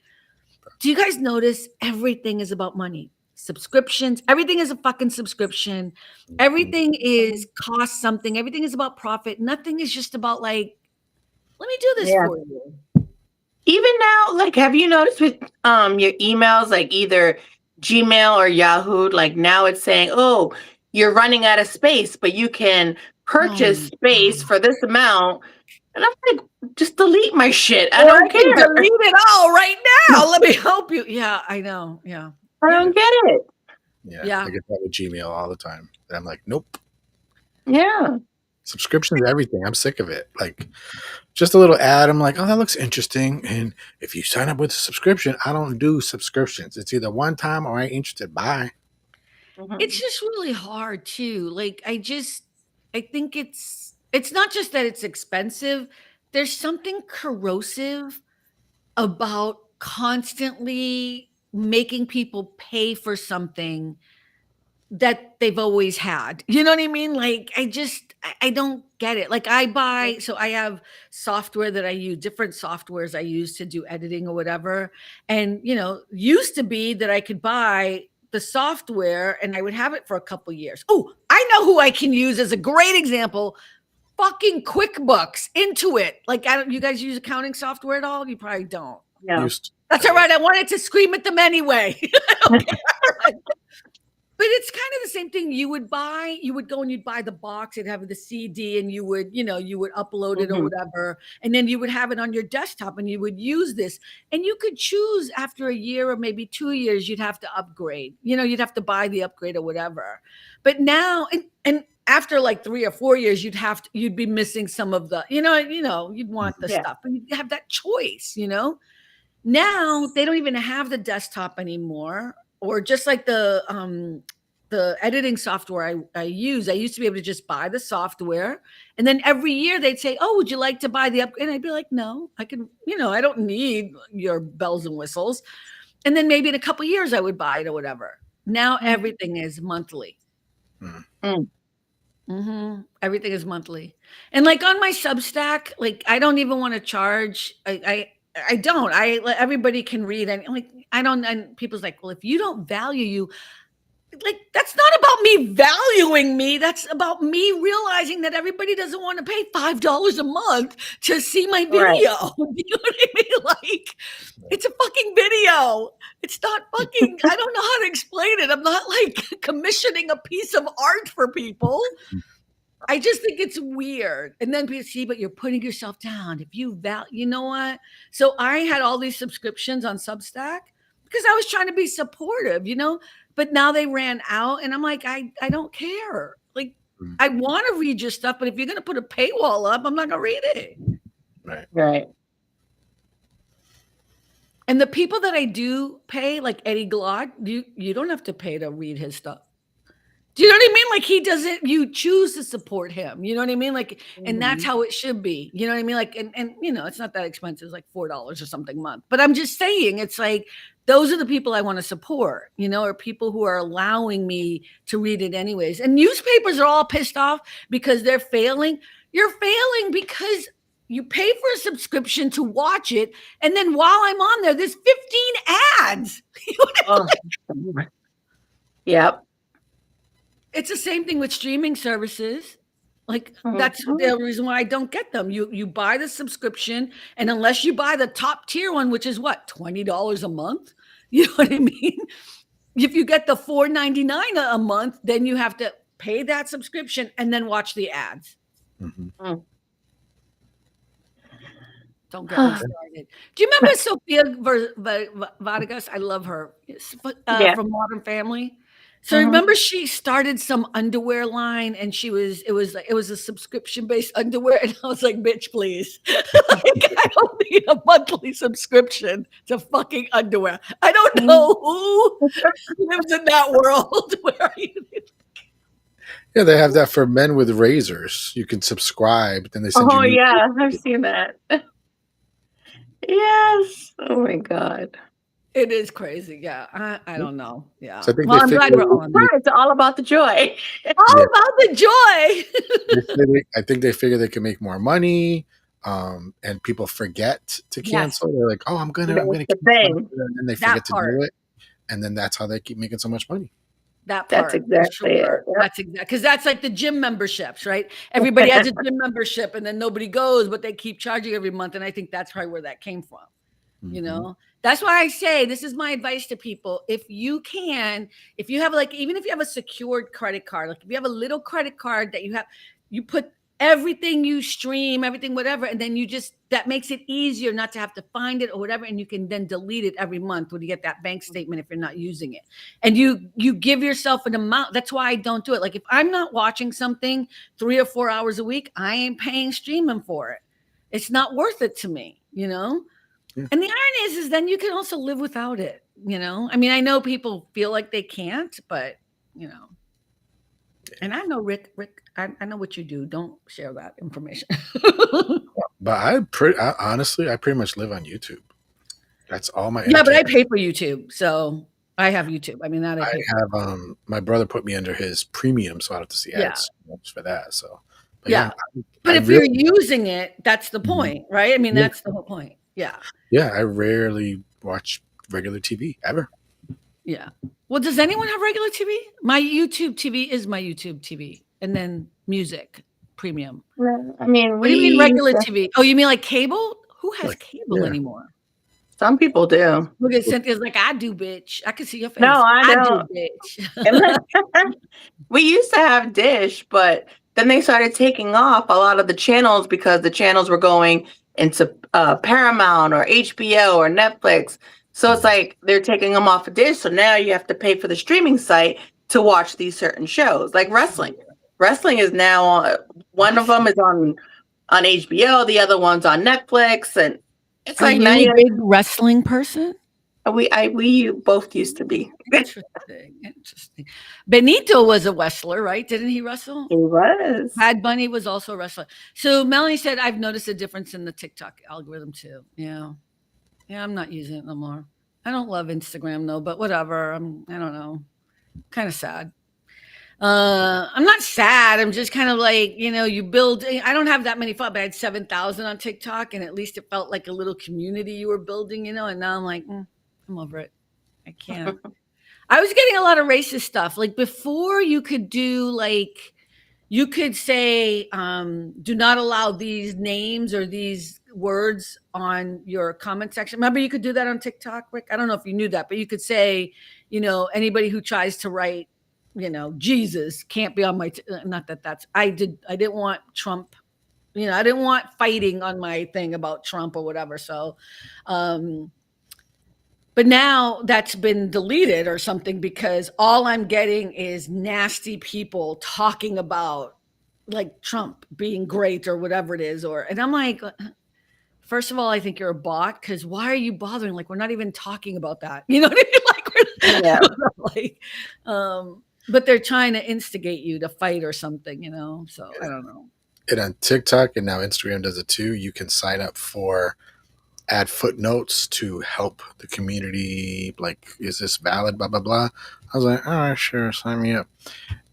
Speaker 1: Do you guys notice everything is about money? Subscriptions. Everything is a fucking subscription. Everything is cost something. Everything is about profit. Nothing is just about like, let me do this for you.
Speaker 3: Even now, like, have you noticed with your emails, like either Gmail or Yahoo, like now it's saying, oh, you're running out of space, but you can purchase space for this amount. And I'm like, just delete my shit. I don't care.
Speaker 1: Delete it all right now. Let me help you. Yeah, I know. Yeah.
Speaker 3: I don't get it.
Speaker 2: Yeah. I get that with Gmail all the time. And I'm like, nope.
Speaker 3: Yeah.
Speaker 2: Subscriptions, everything. I'm sick of it. Like, just a little ad. I'm like, oh, that looks interesting. And if you sign up with a subscription, I don't do subscriptions. It's either one time or I ain't interested. Bye.
Speaker 1: It's just really hard too. Like, I think it's not just that it's expensive. There's something corrosive about constantly making people pay for something that they've always had. You know what I mean? Like, I don't get it. Like, so I have software that I use, different softwares I use to do editing or whatever. And, used to be that I could buy the software and I would have it for a couple years. Oh, I know who I can use as a great example. Fucking QuickBooks, Intuit. Like, you guys use accounting software at all? You probably don't.
Speaker 3: Yeah.
Speaker 1: That's all right. I wanted to scream at them anyway. I don't care. But it's kind of the same thing. You would go and you'd buy the box, it'd have the CD, and you would upload it or whatever. And then you would have it on your desktop and you would use this. And you could choose after a year or maybe 2 years, you'd have to upgrade. You'd have to buy the upgrade or whatever. But now, and after like 3 or 4 years, you'd be missing some of the, you'd want the stuff. And you have that choice, Now they don't even have the desktop anymore. Or just like the editing software I use. I used to be able to just buy the software. And then every year they'd say, oh, would you like to buy the upgrade? And I'd be like, no, I can, I don't need your bells and whistles. And then maybe in a couple of years I would buy it or whatever. Now everything is monthly. Everything is monthly. And like on my Substack, like I don't even want to charge. I don't. Everybody can read, and like I don't. And people's like, well, if you don't value you, like that's not about me valuing me. That's about me realizing that everybody doesn't want to pay $5 a month to see my video. Right. You know what I mean? Like it's a fucking video. It's not fucking. I don't know how to explain it. I'm not like commissioning a piece of art for people. I just think it's weird. And then people see, but you're putting yourself down. If you you know what? So I had all these subscriptions on Substack because I was trying to be supportive, but now they ran out and I'm like, I don't care. Like, I want to read your stuff, but if you're going to put a paywall up, I'm not going to read it.
Speaker 3: Right.
Speaker 1: And the people that I do pay, like Eddie Glaude, you don't have to pay to read his stuff. Do you know what I mean? Like he doesn't, you choose to support him. You know what I mean? Like, and that's how it should be. You know what I mean? Like, and it's not that expensive. It's like $4 or something a month. But I'm just saying, it's like, those are the people I want to support, or people who are allowing me to read it anyways. And newspapers are all pissed off because they're failing. You're failing because you pay for a subscription to watch it. And then while I'm on there, there's 15 ads.
Speaker 3: Yep.
Speaker 1: It's the same thing with streaming services. Like that's the reason why I don't get them. You buy the subscription, and unless you buy the top tier one, which is what, $20 a month, you know what I mean? If you get the $4.99 a month, then you have to pay that subscription and then watch the ads. Don't get me started. Do you remember Sophia Vargas? I love her from Modern Family. So remember she started some underwear line and it was a subscription-based underwear. And I was like, bitch, please. Like, I don't need a monthly subscription to fucking underwear. I don't know who lives in that world. Where are you?
Speaker 2: Yeah, they have that for men with razors. You can subscribe. Then they send you.
Speaker 3: Oh, yeah. I've seen that. Yes. Oh my God.
Speaker 1: It is crazy. Yeah. I don't know. Yeah.
Speaker 2: So I think
Speaker 1: Well,
Speaker 2: they
Speaker 1: I'm glad
Speaker 2: figured
Speaker 1: we're all on that.
Speaker 3: Right. It's all about the joy.
Speaker 1: All
Speaker 2: Yeah.
Speaker 1: about the joy.
Speaker 2: I think they figure they can make more money, and people forget to
Speaker 1: Yes.
Speaker 2: cancel. They're like, "Oh, I'm gonna
Speaker 3: That's the
Speaker 2: cancel,"
Speaker 3: thing.
Speaker 2: and then they
Speaker 1: That
Speaker 2: forget to
Speaker 1: part.
Speaker 2: do it, and then that's how they keep making so much money.
Speaker 1: That
Speaker 3: That's
Speaker 1: part,
Speaker 3: exactly it.
Speaker 1: sure.
Speaker 3: Yep.
Speaker 1: That's exactly because that's like the gym memberships, right? Everybody has a gym membership, and then nobody goes, but they keep charging every month. And I think that's probably where that came from. You
Speaker 2: Mhm.
Speaker 1: know, that's why I say this is my advice to people. If you have like, even if you have a secured credit card, like if you have a little credit card that you put everything you stream, everything, whatever, and then that makes it easier not to have to find it or whatever. And you can then delete it every month when you get that bank statement if you're not using it. And you give yourself an amount. That's why I don't do it. Like if I'm not watching something 3 or 4 hours a week, I ain't paying streaming for it. It's not worth it to me, you know?
Speaker 2: Yeah.
Speaker 1: And the irony is then you can also live without it, you know? I mean, I know people feel like they can't, but you know. And I know Rick, I know what you do. Don't share that information.
Speaker 2: But honestly, I pretty much live on YouTube. That's all my
Speaker 1: Yeah, but I
Speaker 2: entertainment.
Speaker 1: pay for YouTube, so I have YouTube. I mean, that I
Speaker 2: I
Speaker 1: pay for.
Speaker 2: have my brother put me under his premium, so I don't have to see
Speaker 1: Yeah.
Speaker 2: ads for that. So, but
Speaker 1: Yeah.
Speaker 2: yeah,
Speaker 1: But
Speaker 2: I
Speaker 1: if you're
Speaker 2: really,
Speaker 1: using it, that's the
Speaker 2: Mhm.
Speaker 1: point, right? I mean,
Speaker 2: Yeah.
Speaker 1: that's the whole point. Yeah.
Speaker 2: yeah, I rarely watch regular TV ever.
Speaker 1: Yeah. Well, does anyone have regular TV? My YouTube TV is my YouTube TV, and then music premium.
Speaker 3: I mean,
Speaker 1: What do you mean regular
Speaker 3: we
Speaker 1: TV? Oh, you mean like cable? Who has
Speaker 2: Like,
Speaker 1: cable
Speaker 2: yeah.
Speaker 1: anymore?
Speaker 3: some people do.
Speaker 1: Look at Cynthia's like, I do, bitch. I can see your face.
Speaker 3: No, I
Speaker 1: do,
Speaker 3: don't.
Speaker 1: bitch.
Speaker 3: We used to have Dish, but then they started taking off a lot of the channels because the channels were going into Paramount or HBO or Netflix. So it's like they're taking them off of Dish. So now you have to pay for the streaming site to watch these certain shows, like wrestling. Wrestling is now on. One of them is on HBO, the other one's on Netflix, and it's
Speaker 1: Are
Speaker 3: like
Speaker 1: you
Speaker 3: now
Speaker 1: a big wrestling person?
Speaker 3: we both used to be.
Speaker 1: Interesting. Benito was a wrestler, right? Didn't he wrestle?
Speaker 3: He was.
Speaker 1: Bad Bunny was also a wrestler. So Melanie said, I've noticed a difference in the TikTok algorithm too. Yeah. Yeah, I'm not using it no more. I don't love Instagram though, but whatever. I don't know. Kind of sad. I'm not sad. I'm just kind of like, you build, I don't have that many followers, but I had 7,000 on TikTok, and at least it felt like a little community you were building, and now I'm like, I'm over it. I can't. I was getting a lot of racist stuff. Like before you could you could say, do not allow these names or these words on your comment section. Remember, you could do that on TikTok, Rick? I don't know if you knew that, but you could say, anybody who tries to write, Jesus can't be on my, not that that's, I didn't want Trump, I didn't want fighting on my thing about Trump or whatever. So, but now that's been deleted or something because all I'm getting is nasty people talking about like Trump being great or whatever it is. And I'm like, first of all, I think you're a bot because why are you bothering? Like, we're not even talking about that. You know what I mean?
Speaker 3: Yeah.
Speaker 1: But they're trying to instigate you to fight or something, So I don't know.
Speaker 2: And on TikTok and now Instagram does it too. You can sign up for add footnotes to help the community. Like, is this valid? Blah blah blah. I was like, all right, sure, sign me up.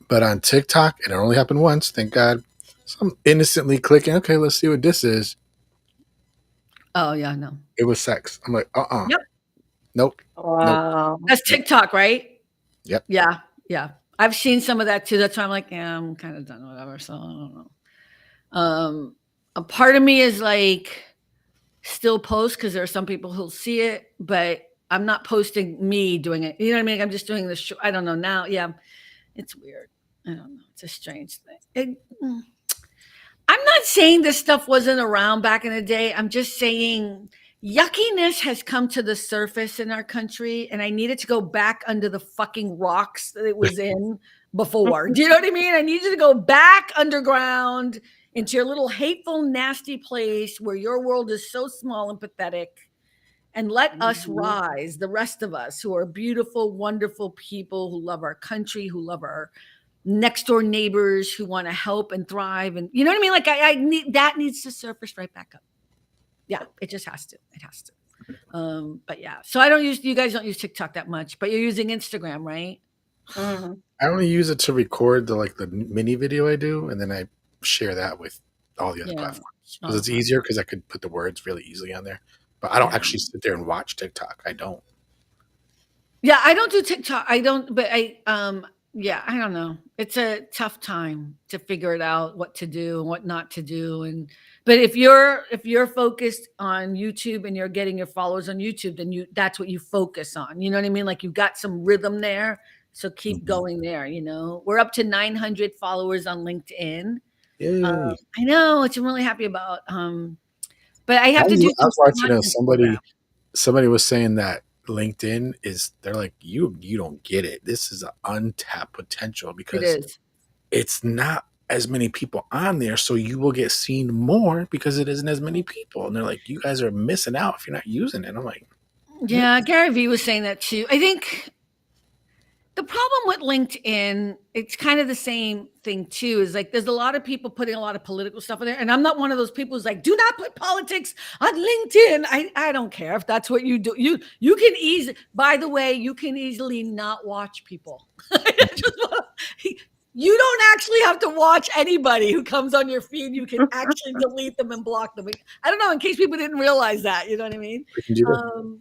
Speaker 2: But on TikTok, it only happened once. Thank God. So I'm innocently clicking. Okay, let's see what this is.
Speaker 1: Oh yeah, no.
Speaker 2: It was sex. I'm like,
Speaker 1: Yep.
Speaker 2: Nope.
Speaker 3: Wow.
Speaker 1: That's TikTok, right?
Speaker 2: Yep.
Speaker 1: Yeah. I've seen some of that too. That's why I'm like, yeah, I'm kind of done, whatever. So I don't know. A part of me is like still post because there are some people who'll see it, but I'm not posting me doing it. You know what I mean? I'm just doing this. I don't know now. Yeah, it's weird. I don't know. It's a strange thing. I'm not saying this stuff wasn't around back in the day. I'm just saying yuckiness has come to the surface in our country, and I need it to go back under the fucking rocks that it was in before. Do you know what I mean? I need you to go back underground into your little hateful, nasty place where your world is so small and pathetic, and let us rise, the rest of us who are beautiful, wonderful people who love our country, who love our next door neighbors, who want to help and thrive. And you know what I mean? Like I need, that needs to surface right back up. Yeah, it just has to. It has to. But yeah, so you guys don't use TikTok that much, but you're using Instagram, right?
Speaker 3: Mhm.
Speaker 2: I only use it to record the mini video I do, and then I share that with all the other
Speaker 1: Yeah.
Speaker 2: platforms because it's
Speaker 1: Uh-huh.
Speaker 2: easier because I could put the words really easily on there. But I don't
Speaker 1: Yeah.
Speaker 2: actually sit there and watch TikTok. I don't.
Speaker 1: Yeah, I don't do TikTok. I don't, but yeah, I don't know. It's a tough time to figure it out what to do and what not to do. And but if you're focused on YouTube and you're getting your followers on YouTube, then that's what you focus on. You know what I mean? Like you've got some rhythm there. So keep
Speaker 2: Mhm.
Speaker 1: going there, We're up to 900 followers on LinkedIn.
Speaker 2: Yay!
Speaker 1: I know, which I'm really happy about. But I
Speaker 2: I
Speaker 1: have to do
Speaker 2: was, I
Speaker 1: some
Speaker 2: was watching
Speaker 1: content for them.
Speaker 2: somebody was saying that LinkedIn is they're like you don't get it. This is an untapped potential
Speaker 1: It
Speaker 2: because
Speaker 1: is.
Speaker 2: it's not as many people on there, so you will get seen more because it isn't as many people. And they're like, you guys are missing out if you're not using it. I'm like, what?
Speaker 1: Yeah, Gary Vee was saying that too. I think the problem with LinkedIn, it's kind of the same thing too, is like there's a lot of people putting a lot of political stuff in there. And I'm not one of those people who's like, do not put politics on LinkedIn. I don't care if that's what you do. You can easily, by the way, you can easily not watch people. You don't actually have to watch anybody who comes on your feed. You can actually delete them and block them. I don't know, in case people didn't realize that, you know what I mean?
Speaker 2: We can do that.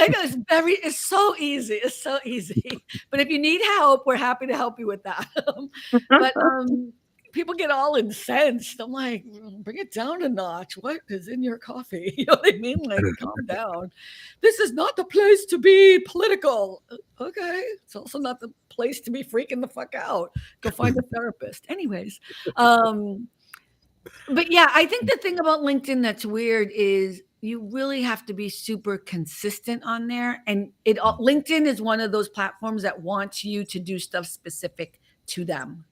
Speaker 1: I know it's so easy. It's so easy. But if you need help, we're happy to help you with that. But people get all incensed. I'm like, bring it down a notch. What is in your coffee? You know what I mean? Like, calm down. This is not the place to be political. Okay. It's also not the place to be freaking the fuck out. Go find a therapist. Anyways. But yeah, I think the thing about LinkedIn that's weird is you really have to be super consistent on there. And LinkedIn is one of those platforms that wants you to do stuff specific to them.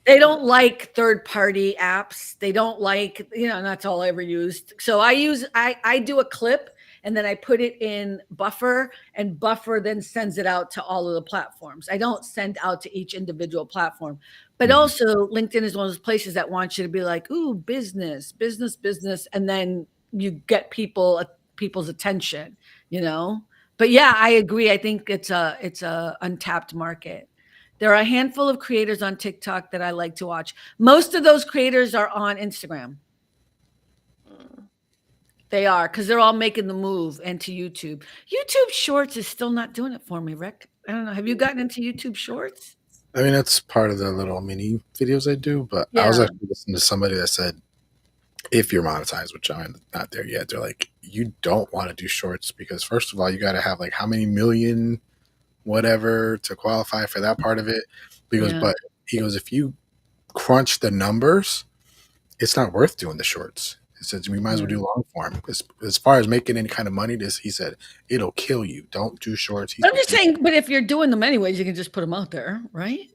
Speaker 1: They don't like third-party apps. They don't like, and that's all I ever used. So I do a clip and then I put it in Buffer, and Buffer then sends it out to all of the platforms. I don't send out to each individual platform. But also LinkedIn is one of those places that wants you to be like, ooh, business, business, business. And then you get people's attention, But yeah, I agree. I think it's a untapped market. There are a handful of creators on TikTok that I like to watch. Most of those creators are on Instagram. They are, because they're all making the move into YouTube. YouTube Shorts is still not doing it for me, Rick. I don't know. Have you gotten into YouTube Shorts?
Speaker 2: I mean, that's part of the little mini videos I do, but I was actually listening to somebody that said, if you're monetized, which I'm not there yet, they're like, you don't want to do shorts because first of all, you got to have like how many million whatever to qualify for that part of it. Because, but he goes, if you crunch the numbers, it's not worth doing the shorts. He says, we might as well do long form. As far as making any kind of money, he said, it'll kill you. Don't do shorts.
Speaker 1: I'm just saying, but if you're doing them anyways, you can just put them out there, right?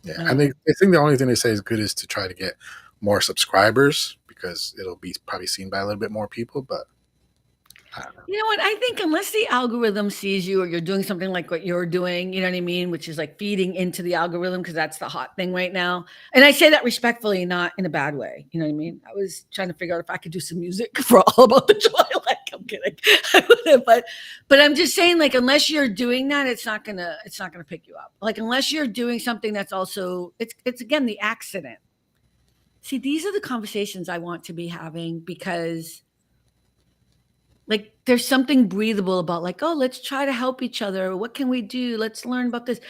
Speaker 2: Yeah. I think the only thing they say is good is to try to get more subscribers because it'll be probably seen by a little bit more people, but I don't know.
Speaker 1: You know what? I think unless the algorithm sees you or you're doing something like what you're doing, you know what I mean? Which is like feeding into the algorithm because that's the hot thing right now. And I say that respectfully, not in a bad way. You know what I mean? I was trying to figure out if I could do some music for All About the Joy. Like, I'm kidding. but I'm just saying, like, unless you're doing that, it's not gonna pick you up. Like, unless you're doing something that's also it's again the accident. See, these are the conversations I want to be having because like there's something breathable about like, oh, let's try to help each other. What can we do? Let's learn about this.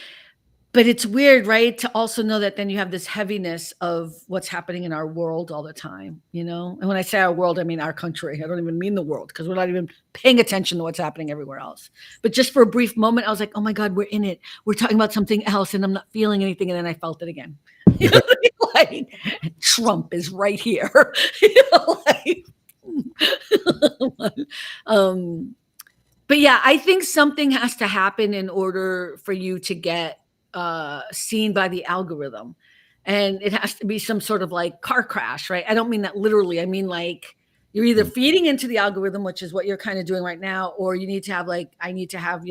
Speaker 1: But it's weird, right? To also know that then you have this heaviness of what's happening in our world all the time, And when I say our world, I mean our country. I don't even mean the world because we're not even paying attention to what's happening everywhere else. But just for a brief moment, I was like, oh my God, we're in it. We're talking about something else and I'm not feeling anything. And then I felt it again. Like, Trump is right here. But yeah, I think something has to happen in order for you to get seen by the algorithm. And it has to be some sort of like car crash, right? I don't mean that literally. I mean like you're either feeding into the algorithm, which is what you're kind of doing right now, or you need to have like, I need to have,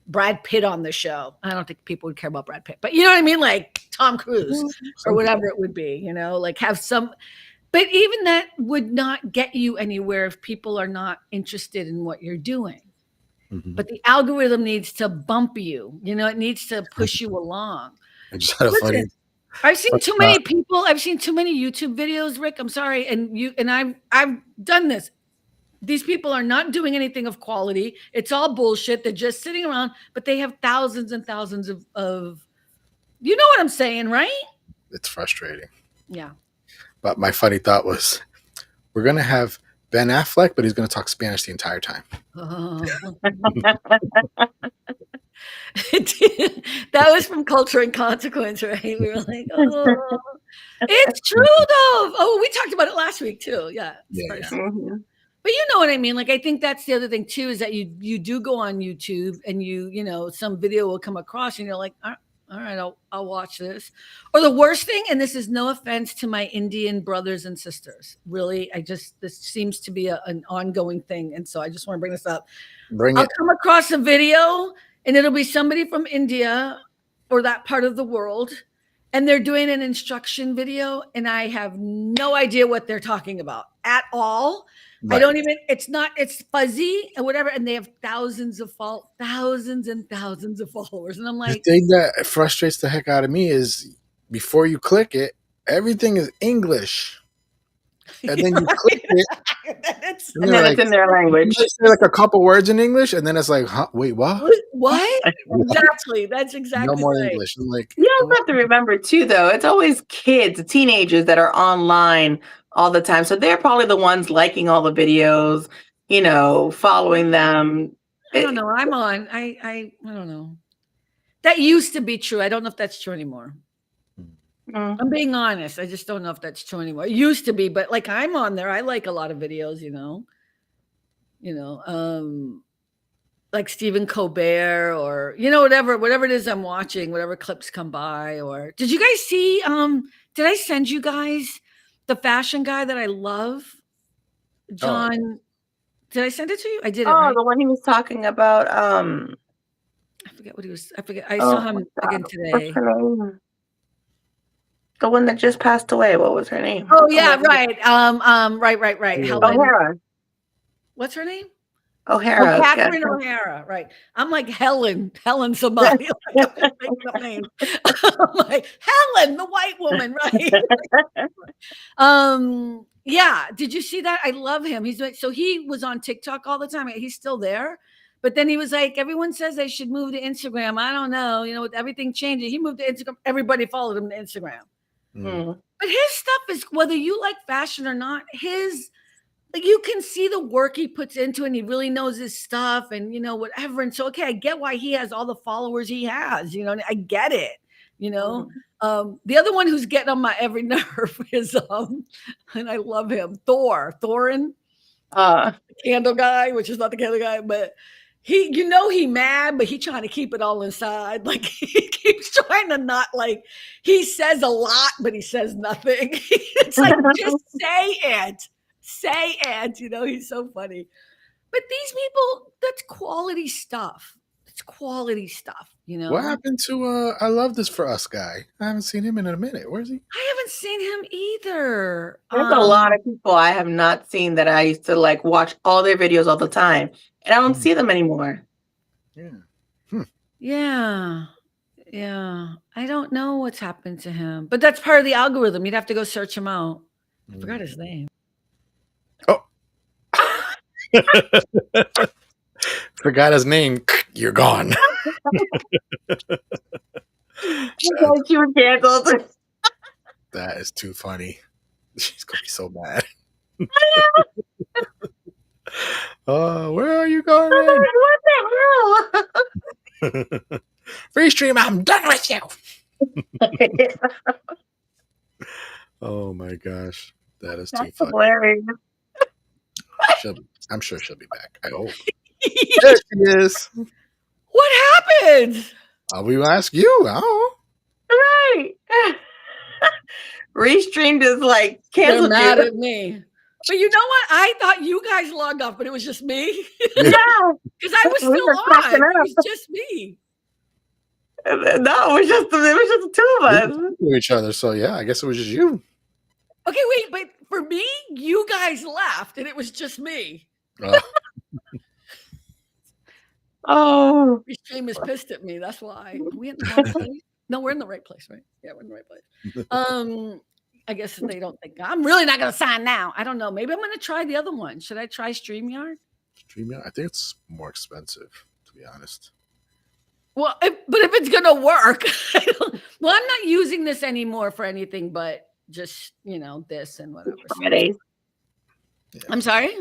Speaker 1: Brad Pitt on the show. I don't think people would care about Brad Pitt, but you know what I mean? Like Tom Cruise or whatever it would be, like have some. But even that would not get you anywhere if people are not interested in what you're doing.
Speaker 2: Mhm.
Speaker 1: But the algorithm needs to bump you. It needs to push you along.
Speaker 2: I just had a
Speaker 1: Listen,
Speaker 2: funny.
Speaker 1: I've seen too many people. I've seen too many YouTube videos, Rick. I'm sorry, and I've done this. These people are not doing anything of quality. It's all bullshit. They're just sitting around, but they have thousands and thousands of you know what I'm saying, right?
Speaker 2: It's frustrating.
Speaker 1: Yeah.
Speaker 2: But my funny thought was, we're gonna have Ben Affleck, but he's gonna talk Spanish the entire time.
Speaker 1: That was from Culture and Consequence, right? We were like, oh, it's true though. Oh, we talked about it last week too. Yeah.
Speaker 2: Yeah.
Speaker 3: Mhm.
Speaker 1: But you know what I mean? Like, I think that's the other thing too, is that you do go on YouTube and some video will come across and you're like, all right, I'll watch this. Or the worst thing, and this is no offense to my Indian brothers and sisters. Really, this seems to be an ongoing thing. And so I just want to bring this up. I'll come across a video and it'll be somebody from India or that part of the world. And they're doing an instruction video and I have no idea what they're talking about at all. Right. I don't even, it's fuzzy and whatever. And they have thousands and thousands of followers. And I'm like,
Speaker 2: the thing that frustrates the heck out of me is before you click it, everything is English. And then you click it.
Speaker 3: And then it's in their language.
Speaker 2: Say like a couple words in English, and then it's like, huh, wait, what?
Speaker 1: What? Exactly. That's exactly
Speaker 2: no more
Speaker 1: right.
Speaker 2: English. I'm like,
Speaker 3: you also have to remember too, though, it's always kids, teenagers that are online all the time. So they're probably the ones liking all the videos, following them.
Speaker 1: I don't know. I'm on. I don't know. That used to be true. I don't know if that's true anymore. I'm being honest. I just don't know if that's true anymore. It used to be, but like I'm on there. I like a lot of videos, like Stephen Colbert or, whatever it is I'm watching, whatever clips come by. Or did you guys see, did I send you guys the fashion guy that I love? John, did I send it to you? I did.
Speaker 3: Right? The one he was talking about.
Speaker 1: I forget what he was. I forget. I saw him again today.
Speaker 3: What's her name? The one that just passed away. What was her name?
Speaker 1: Oh yeah, right. Right.
Speaker 3: Helen. O'Hara.
Speaker 1: What's her name?
Speaker 3: O'Hara.
Speaker 1: Catherine O'Hara. Right. I'm like Helen somebody. I'm like Helen, the white woman. Right. Yeah. Did you see that? I love him. So he was on TikTok all the time. He's still there. But then he was like, everyone says they should move to Instagram. I don't know. With everything changing, he moved to Instagram. Everybody followed him to Instagram.
Speaker 3: Mm.
Speaker 1: But his stuff is, whether you like fashion or not, you can see the work he puts into it, and he really knows his stuff and, whatever. And so, okay, I get why he has all the followers he has, and I get it, The other one who's getting on my every nerve is, and I love him, Thorin, the candle guy, which is not the candle guy, but he mad, but he trying to keep it all inside. Like he keeps trying to not he says a lot, but he says nothing. It's like, just say it. He's so funny. But these people, that's quality stuff. It's quality stuff,
Speaker 2: What happened to I Love This For Us guy? I haven't seen him in a minute. Where is he?
Speaker 1: I haven't seen him either.
Speaker 3: There's a lot of people I have not seen that I used to watch all their videos all the time. And I don't see them anymore.
Speaker 1: Yeah. Yeah. I don't know what's happened to him. But that's part of the algorithm. You'd have to go search him out. I forgot his name.
Speaker 2: Oh. Forgot his name. You're gone.
Speaker 3: You were canceled.
Speaker 2: That is too funny. She's going to be so mad. Where are you going?
Speaker 3: What the
Speaker 2: hell? Free stream, I'm done with you. Oh my gosh. That is too funny.
Speaker 3: Hilarious.
Speaker 2: I'm sure she'll be back. I hope. There she is.
Speaker 1: What happened?
Speaker 2: We will ask you. Oh.
Speaker 3: Right. Restreamed is canceled.
Speaker 1: They're mad at me. But you know what? I thought you guys logged off, but it was just me.
Speaker 3: Yeah.
Speaker 1: Because I was still on. It was just me.
Speaker 3: No, it was just the two of us.
Speaker 2: To each other. So yeah, I guess it was just you.
Speaker 1: Okay, wait, but for me, you guys left and it was just me.
Speaker 3: Oh,
Speaker 1: Shame is pissed at me. That's why. Are we in the wrong place? No, we're in the right place, right? Yeah, we're in the right place. I guess they don't think I'm really not going to sign now. I don't know. Maybe I'm going to try the other one. Should I try StreamYard?
Speaker 2: StreamYard? I think it's more expensive, to be honest.
Speaker 1: Well, but if it's going to work, well, I'm not using this anymore for anything but just, this and whatever.
Speaker 3: Fridays.
Speaker 2: Yeah.
Speaker 1: I'm sorry?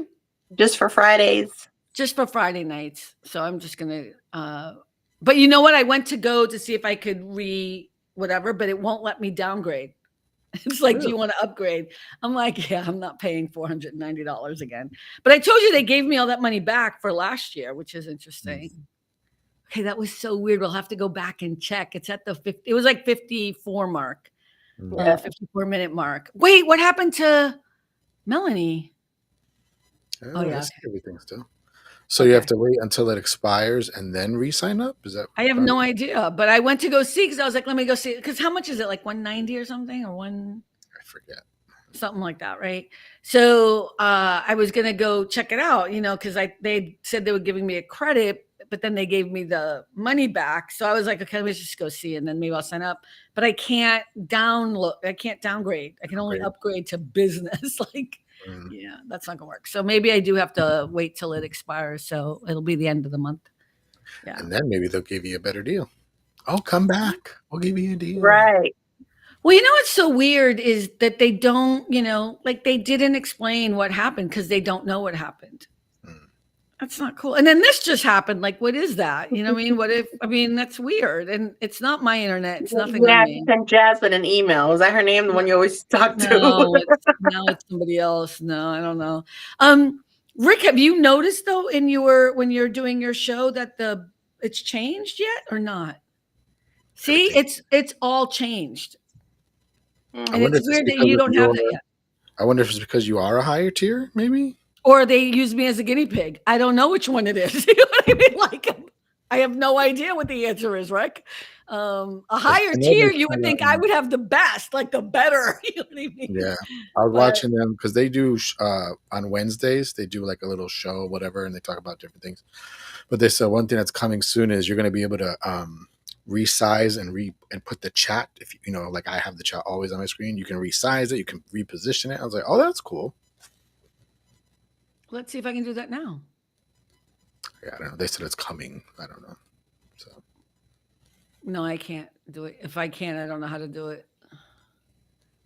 Speaker 3: Just for Fridays.
Speaker 1: Just for Friday nights. So I'm just going to, but you know what? I went to go to see if I could whatever, but it won't let me downgrade. It's like, do you want to upgrade? I'm like, yeah, I'm not paying $490 again. But I told you they gave me all that money back for last year, which is interesting. Okay, that was so weird. We'll have to go back and check. It's at the 50. It was like 54 mark, 54-minute mark. Wait, what happened to Melanie?
Speaker 2: I see everything still. So you have to wait until it expires and then re-sign up? Is that?
Speaker 1: I have no idea, but I went to go see because I was like, let me go see. Because how much is it? Like 190 or something, or
Speaker 2: I forget.
Speaker 1: Something like that, right? So I was gonna go check it out, because they said they were giving me a credit, but then they gave me the money back. So I was like, okay, let's just go see, and then maybe I'll sign up. But I can't downgrade. I can only upgrade to business. Yeah, that's not gonna work. So maybe I do have to wait till it expires. So it'll be the end of the month. Yeah.
Speaker 2: And then maybe they'll give you a better deal. Oh, come back. We'll give you a deal.
Speaker 3: Right.
Speaker 1: Well, what's so weird is that they don't, they didn't explain what happened because they don't know what happened. That's not cool. And then this just happened. Like, what is that? You know what I mean? That's weird. And it's not my internet. It's nothing on me.
Speaker 3: Send Jasmine an email. Is that her name? The one you always talk to?
Speaker 1: No, it's somebody else. No, I don't know. Rick, have you noticed though when you're doing your show that it's changed yet or not? See, it's all changed. And it's weird that you don't have that yet.
Speaker 2: I wonder if it's because you are a higher tier, maybe?
Speaker 1: Or they use me as a guinea pig. I don't know which one it is. You know what I mean? I have no idea what the answer is, Rick. A higher tier, you would think I would have the best, like the better. You know what I mean?
Speaker 2: Yeah. I was watching them because they do on Wednesdays, they do like a little show, whatever, and they talk about different things. But they said one thing that's coming soon is you're going to be able to resize and put the chat. If like I have the chat always on my screen, you can resize it, you can reposition it. I was like, oh, that's cool.
Speaker 1: Let's see if I can do that now.
Speaker 2: Yeah, I don't know. They said it's coming. I don't know. So
Speaker 1: no, I can't do it. If I can, I don't know how to do it.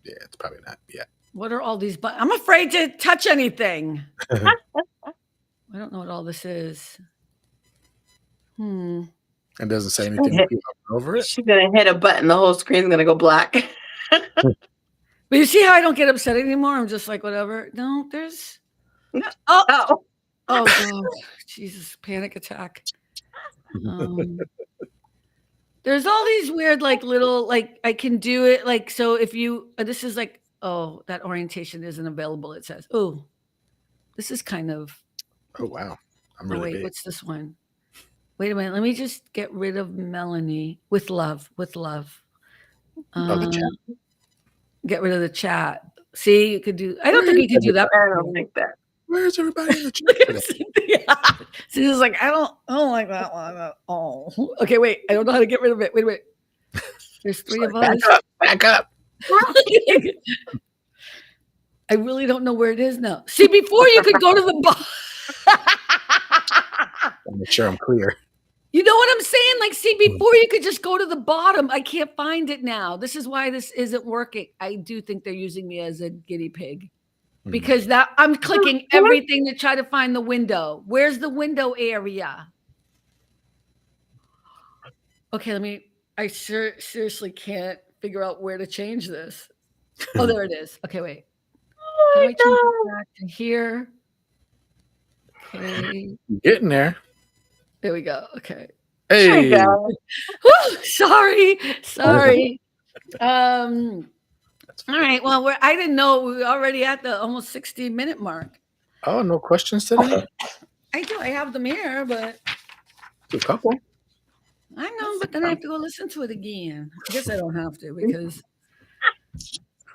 Speaker 2: Yeah, it's probably not yet.
Speaker 1: What are all these buttons? I'm afraid to touch anything. I don't know what all this is.
Speaker 2: It doesn't say anything over it.
Speaker 3: She's gonna hit a button. The whole screen's gonna go black.
Speaker 1: But you see how I don't get upset anymore? I'm just like, whatever. No, there's. Oh God. Jesus, panic attack. There's all these weird, little, I can do it. So if you, this is that orientation isn't available. It says, oh, this is kind of.
Speaker 2: Oh, wow. I'm really big.
Speaker 1: What's this one? Wait a minute. Let me just get rid of Melanie with love. The chat. Get rid of the chat. See, you could do. I don't think you could do that.
Speaker 3: I don't like that.
Speaker 2: Where's everybody in the chat?
Speaker 1: She's like, I don't like that one. Oh, okay. Wait, I don't know how to get rid of it. Wait. There's three of us.
Speaker 2: Back up.
Speaker 1: I really don't know where it is now. See, before you could go to the bottom.
Speaker 2: I'll make sure I'm clear.
Speaker 1: You know what I'm saying? See, before you could just go to the bottom. I can't find it now. This is why this isn't working. I do think they're using me as a guinea pig. Because I'm clicking everything to try to find the window. Where's the window area? Okay, I seriously can't figure out where to change this. Oh, there it is. Okay, wait. How do I change it back to here? Okay.
Speaker 2: Getting there.
Speaker 1: There we go. Okay.
Speaker 2: Hey.
Speaker 3: There you go.
Speaker 1: Woo, sorry. All right. Well, I didn't know we were already at the almost 60-minute mark.
Speaker 2: Oh, no questions today?
Speaker 1: I do. I have them here, but
Speaker 2: a couple.
Speaker 1: I know, but then I have to go listen to it again. I guess I don't have to because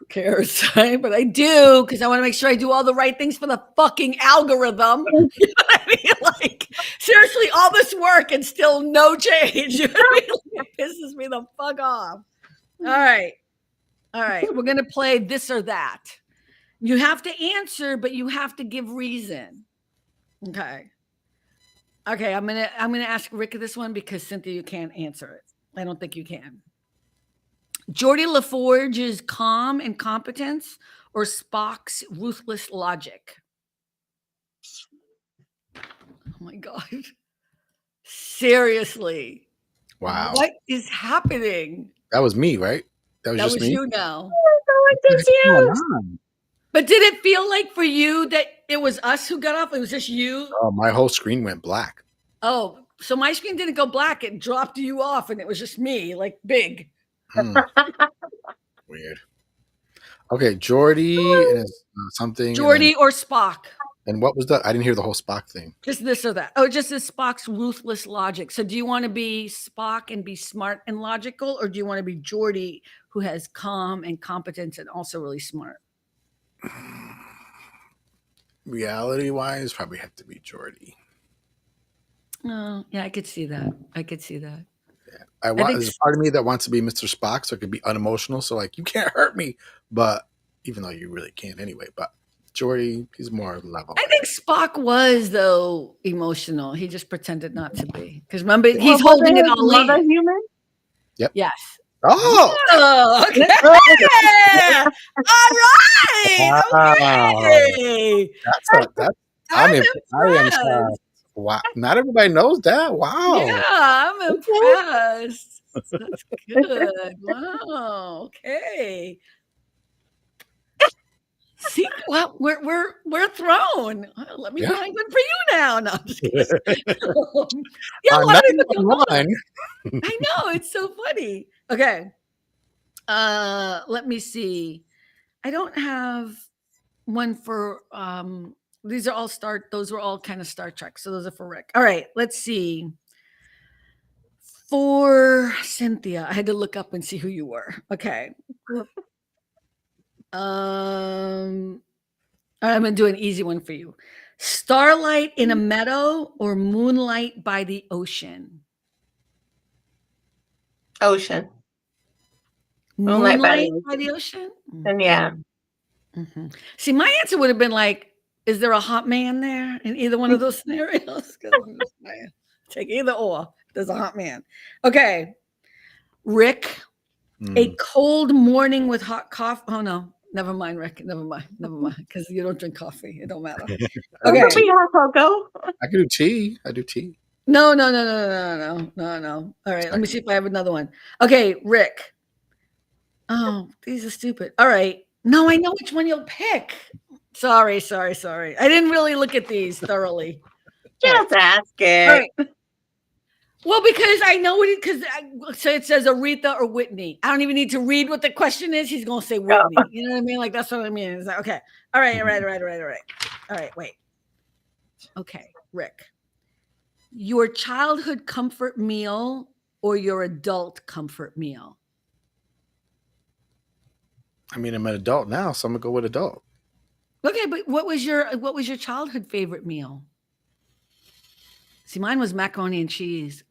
Speaker 1: Who cares, right? But I do because I want to make sure I do all the right things for the fucking algorithm. You know what I mean? Like, seriously, all this work and still no change. You know what I mean? Like, it pisses me the fuck off. All right. We're going to play this or that. You have to answer, but you have to give reason. Okay. I'm gonna ask Rick this one because Cynthia, you can't answer it. I don't think you can. Geordie LaForge's calm and competence or Spock's ruthless logic? Oh my God. Seriously.
Speaker 2: Wow.
Speaker 1: What is happening?
Speaker 2: That was me, right? That was me.
Speaker 1: You now.
Speaker 2: What's going on?
Speaker 1: But did it feel like for you that it was us who got off? It was just you?
Speaker 2: Oh, my whole screen went black.
Speaker 1: Oh, so my screen didn't go black. It dropped you off and it was just me, like big.
Speaker 2: Weird. Okay, Geordie and something.
Speaker 1: Geordie or Spock?
Speaker 2: And what was that? I didn't hear the whole Spock thing.
Speaker 1: Just this or that. Oh, just this Spock's ruthless logic. So do you want to be Spock and be smart and logical, or do you want to be Geordie who has calm and competence and also really smart?
Speaker 2: Reality-wise, probably have to be Geordie.
Speaker 1: Oh, yeah, I could see that.
Speaker 2: Yeah. There's a part of me that wants to be Mr. Spock, so it could be unemotional. So like, you can't hurt me, but even though you really can't anyway. But Geordie, he's more level.
Speaker 1: I think Spock was though emotional. He just pretended not to be. Because remember, he's holding it all in.
Speaker 3: Human?
Speaker 2: Yep.
Speaker 1: Yes.
Speaker 2: Oh,
Speaker 1: okay. All right. Okay.
Speaker 2: I am. Wow. Not everybody knows that. Wow.
Speaker 1: Yeah, I'm impressed. That's good. Wow. Okay. See, well, we're thrown. Let me find one for you now. No, I'm just kidding. Yeah, a lot of people don't know. I know, it's so funny. Okay. Let me see. I don't have one for these are all those were all kind of Star Trek. So those are for Rick. All right, let's see. For Cynthia, I had to look up and see who you were. Okay. I'm gonna do an easy one for you. Starlight in a meadow or moonlight by the ocean?
Speaker 3: Ocean.
Speaker 1: Moonlight by the ocean?
Speaker 3: And yeah.
Speaker 1: Mm-hmm. See, my answer would have been like, is there a hot man there in either one of those scenarios? Take either or. There's a hot man. Okay. Rick, a cold morning with hot coffee. Oh, no. Never mind, Rick. Never mind. Because you don't drink coffee. It don't matter. Okay.
Speaker 2: I can do tea. I do tea.
Speaker 1: No. All right. Let me see if I have another one. Okay, Rick. Oh, these are stupid. All right. No, I know which one you'll pick. Sorry. I didn't really look at these thoroughly.
Speaker 3: Just ask it.
Speaker 1: All right. Well, because I know so it says Aretha or Whitney. I don't even need to read what the question is. He's going to say Whitney. Oh. You know what I mean? Like, that's what I mean. It's like, okay. All right. All right, wait. Okay, Rick. Your childhood comfort meal or your adult comfort meal?
Speaker 2: I mean, I'm an adult now, so I'm gonna go with adult.
Speaker 1: Okay, but what was your childhood favorite meal? See, mine was macaroni and cheese.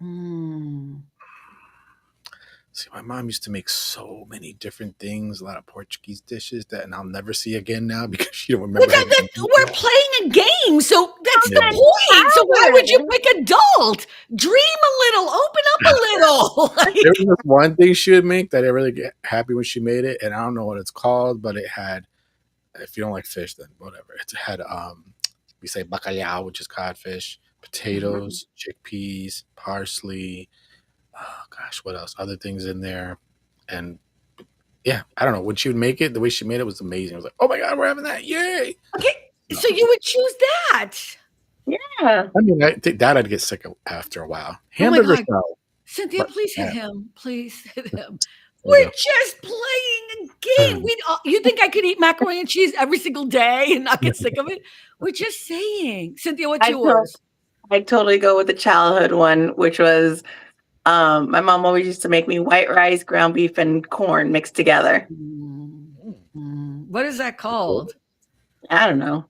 Speaker 2: See, my mom used to make so many different things, a lot of Portuguese dishes and I'll never see again now because she don't remember.
Speaker 1: We're playing a game, so that's the point. So why would you pick adult? Dream a little, open up a little. Like,
Speaker 2: there was one thing she would make that I really get happy when she made it, and I don't know what it's called, but it had, if you don't like fish, then whatever. It had we say bacalhau, which is codfish, potatoes, chickpeas, parsley. Oh gosh, what else? Other things in there. And yeah, I don't know. When she would make it, the way she made it was amazing. I was like, oh my God, we're having that. Yay.
Speaker 1: Okay. So you would choose that.
Speaker 3: Yeah.
Speaker 2: I mean, I think that I'd get sick of after a while. Hamburger style.
Speaker 1: Cynthia, please hit him. Please hit him. We're just playing a game. You think I could eat macaroni and cheese every single day and not get sick of it? We're just saying. Cynthia, what's yours?
Speaker 3: I'd totally go with the childhood one, which was my mom always used to make me white rice, ground beef, and corn mixed together.
Speaker 1: What is that called?
Speaker 3: I don't know.